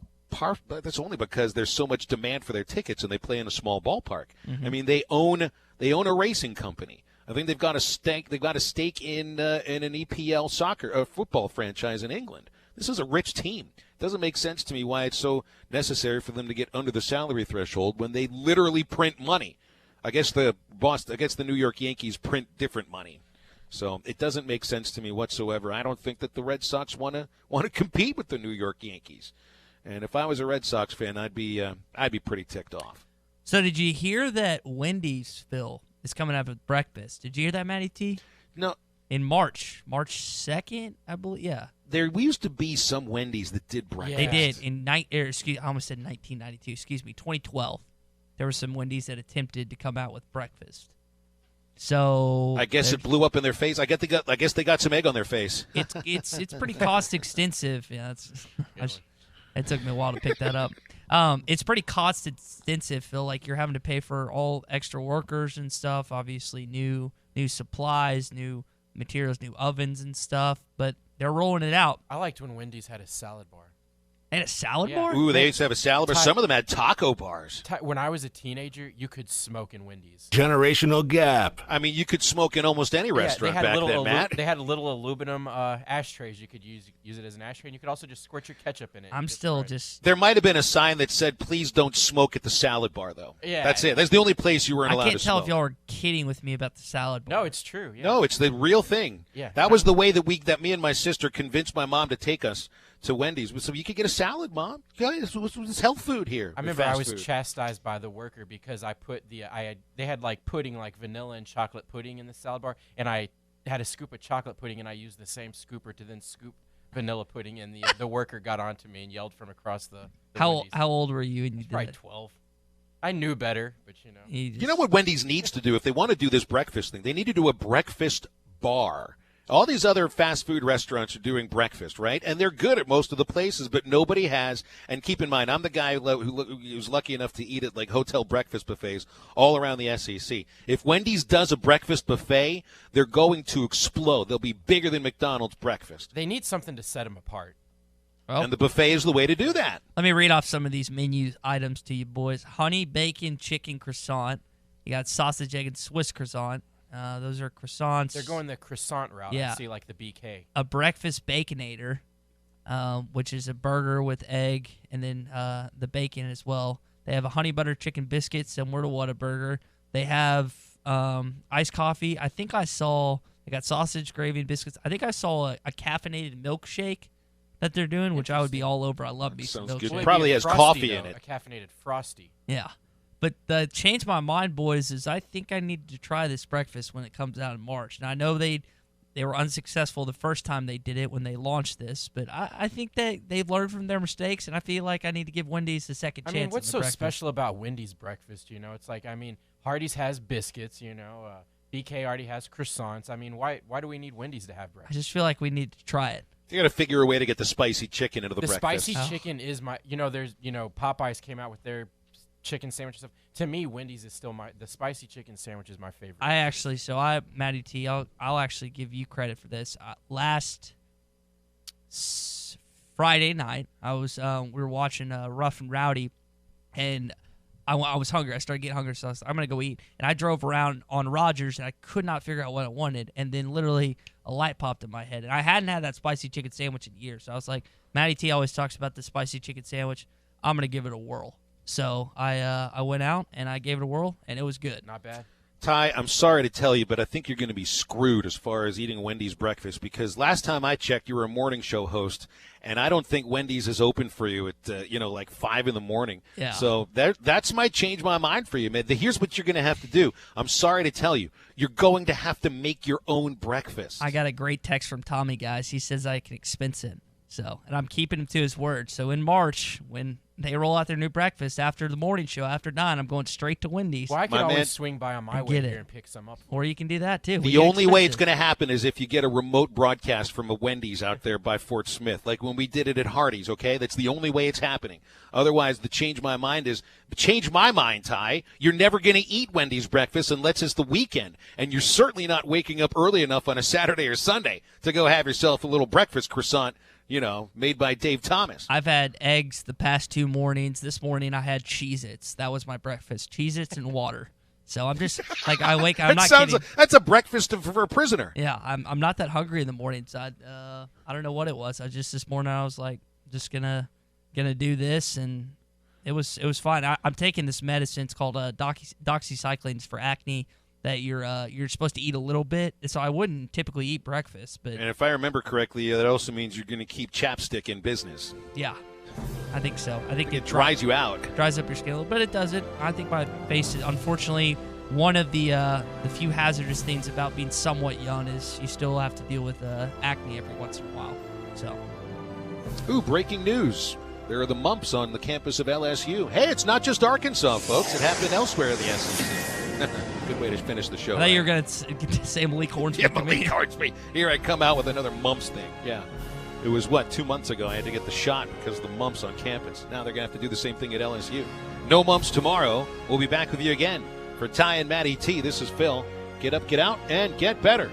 only because there's so much demand for their tickets and they play in a small ballpark. Mm-hmm. I mean, they own a racing company. I think they've got a stake in an EPL football franchise in England. This is a rich team. It doesn't make sense to me why it's so necessary for them to get under the salary threshold when they literally print money. I guess the New York Yankees print different money. So it doesn't make sense to me whatsoever. I don't think that the Red Sox want to compete with the New York Yankees. And if I was a Red Sox fan, I'd be pretty ticked off. So did you hear that Wendy's, Phil, is coming up with breakfast? Did you hear that, Matty T? No. In March 2nd, I believe. Yeah. There used to be some Wendy's that did breakfast. They did I almost said 1992. 2012. There were some Wendy's that attempted to come out with breakfast. So I guess it blew up in their face. I guess they got some egg on their face. It's pretty cost extensive. Yeah, it took me a while to pick that up. It's pretty cost extensive, Phil. Like you're having to pay for all extra workers and stuff. Obviously, new supplies, new materials, new ovens and stuff. But they're rolling it out. I liked when Wendy's had a salad bar. And a salad bar? Ooh, they used to have a salad bar. Some of them had taco bars. When I was a teenager, you could smoke in Wendy's. Generational gap. I mean, you could smoke in almost any restaurant back then, Matt. They had little aluminum ashtrays. You could use it as an ashtray, and you could also just squirt your ketchup in it. There might have been a sign that said, "Please don't smoke at the salad bar," though. Yeah, that's it. That's the only place you weren't allowed to smoke. I can't tell if y'all are kidding with me about the salad bar. No, it's true. Yeah. No, it's the real thing. Yeah, that was the way that me and my sister convinced my mom to take us to Wendy's. So you could get a salad, Mom. It's health food here. I remember I was chastised by the worker because I put they had like pudding, like vanilla and chocolate pudding in the salad bar, and I had a scoop of chocolate pudding, and I used the same scooper to then scoop vanilla pudding, and the worker got onto me and yelled from across the How old were you when you did Probably that? 12. I knew better, but you know. You know what Wendy's needs to do if they want to do this breakfast thing? They need to do a breakfast bar. All these other fast food restaurants are doing breakfast, right? And they're good at most of the places, but nobody has. And keep in mind, I'm the guy who was lucky enough to eat at like hotel breakfast buffets all around the SEC. If Wendy's does a breakfast buffet, they're going to explode. They'll be bigger than McDonald's breakfast. They need something to set them apart. And the buffet is the way to do that. Let me read off some of these menu items to you boys. Honey, bacon, chicken croissant. You got sausage, egg, and Swiss croissant. Those are croissants. They're going the croissant route. Yeah. I see, like the BK. A breakfast baconator, which is a burger with egg and then the bacon as well. They have a honey butter chicken biscuit similar to Whataburger. They have iced coffee. I think I saw they got sausage, gravy, and biscuits. I think I saw a caffeinated milkshake that they're doing, which I would be all over. I love me some milkshake. Good. Probably has coffee in it. A caffeinated frosty. Yeah. But the change my mind, boys, is I think I need to try this breakfast when it comes out in March. And I know they were unsuccessful the first time they did it when they launched this, but I think that they've learned from their mistakes, and I feel like I need to give Wendy's a second chance. I mean, what's so breakfast. special about Wendy's breakfast? You know, it's like, I mean, Hardee's has biscuits, you know, BK already has croissants. I mean, why do we need Wendy's to have I breakfast? just feel like we need to try it. You got to figure a way to get the spicy chicken into the breakfast. The spicy chicken is my, Popeyes came out with their chicken sandwich stuff. To me, Wendy's is still the spicy chicken sandwich is my favorite. Matty T, I'll actually give you credit for this. Last Friday night, we were watching Rough and Rowdy, and I was hungry. I started getting hungry, so I was like, I'm going to go eat. And I drove around on Rogers, and I could not figure out what I wanted. And then literally a light popped in my head. And I hadn't had that spicy chicken sandwich in years. So I was like, Matty T always talks about the spicy chicken sandwich. I'm going to give it a whirl. So I went out, and I gave it a whirl, and it was good. Not bad. Ty, I'm sorry to tell you, but I think you're going to be screwed as far as eating Wendy's breakfast because last time I checked, you were a morning show host, and I don't think Wendy's is open for you at like 5 in the morning. Yeah. So that's might change my mind for you, man. Here's what you're going to have to do. I'm sorry to tell you, you're going to have to make your own breakfast. I got a great text from Tommy, guys. He says I can expense it. So, and I'm keeping him to his word. So in March, when they roll out their new breakfast after the morning show. After 9, I'm going straight to Wendy's. Well, I can always swing by on my way here and pick some up. Or you can do that, too. The only way it's going to happen is if you get a remote broadcast from a Wendy's out there by Fort Smith, like when we did it at Hardee's, okay? That's the only way it's happening. Otherwise, the change my mind is, change my mind, Ty. You're never going to eat Wendy's breakfast unless it's the weekend. And you're certainly not waking up early enough on a Saturday or Sunday to go have yourself a little breakfast croissant, made by Dave Thomas. I've had eggs the past 2 mornings. This morning I had Cheez-Its. That was my breakfast. Cheez-Its and water. So I'm just, I wake up. I'm not kidding. That's a breakfast for a prisoner. Yeah, I'm not that hungry in the mornings. I don't know what it was. This morning I was like, just gonna do this, and it was fine. I'm taking this medicine. It's called doxycycline. It's for acne. That you're supposed to eat a little bit, so I wouldn't typically eat breakfast. But and if I remember correctly, that also means you're going to keep chapstick in business. Yeah, I think so. I think it dries you out, dries up your skin a little, but it doesn't. I think my face is unfortunately one of the few hazardous things about being somewhat young is you still have to deal with acne every once in a while. So, breaking news. There are the mumps on the campus of LSU. Hey, it's not just Arkansas, folks. It happened elsewhere in the SEC. Good way to finish the show. I thought you were going to say Malik Hornsby. Yeah, Malik Hornsby. Here I come out with another mumps thing. Yeah. It was, 2 months ago I had to get the shot because of the mumps on campus. Now they're going to have to do the same thing at LSU. No mumps tomorrow. We'll be back with you again. For Ty and Matty T, this is Phil. Get up, get out, and get better.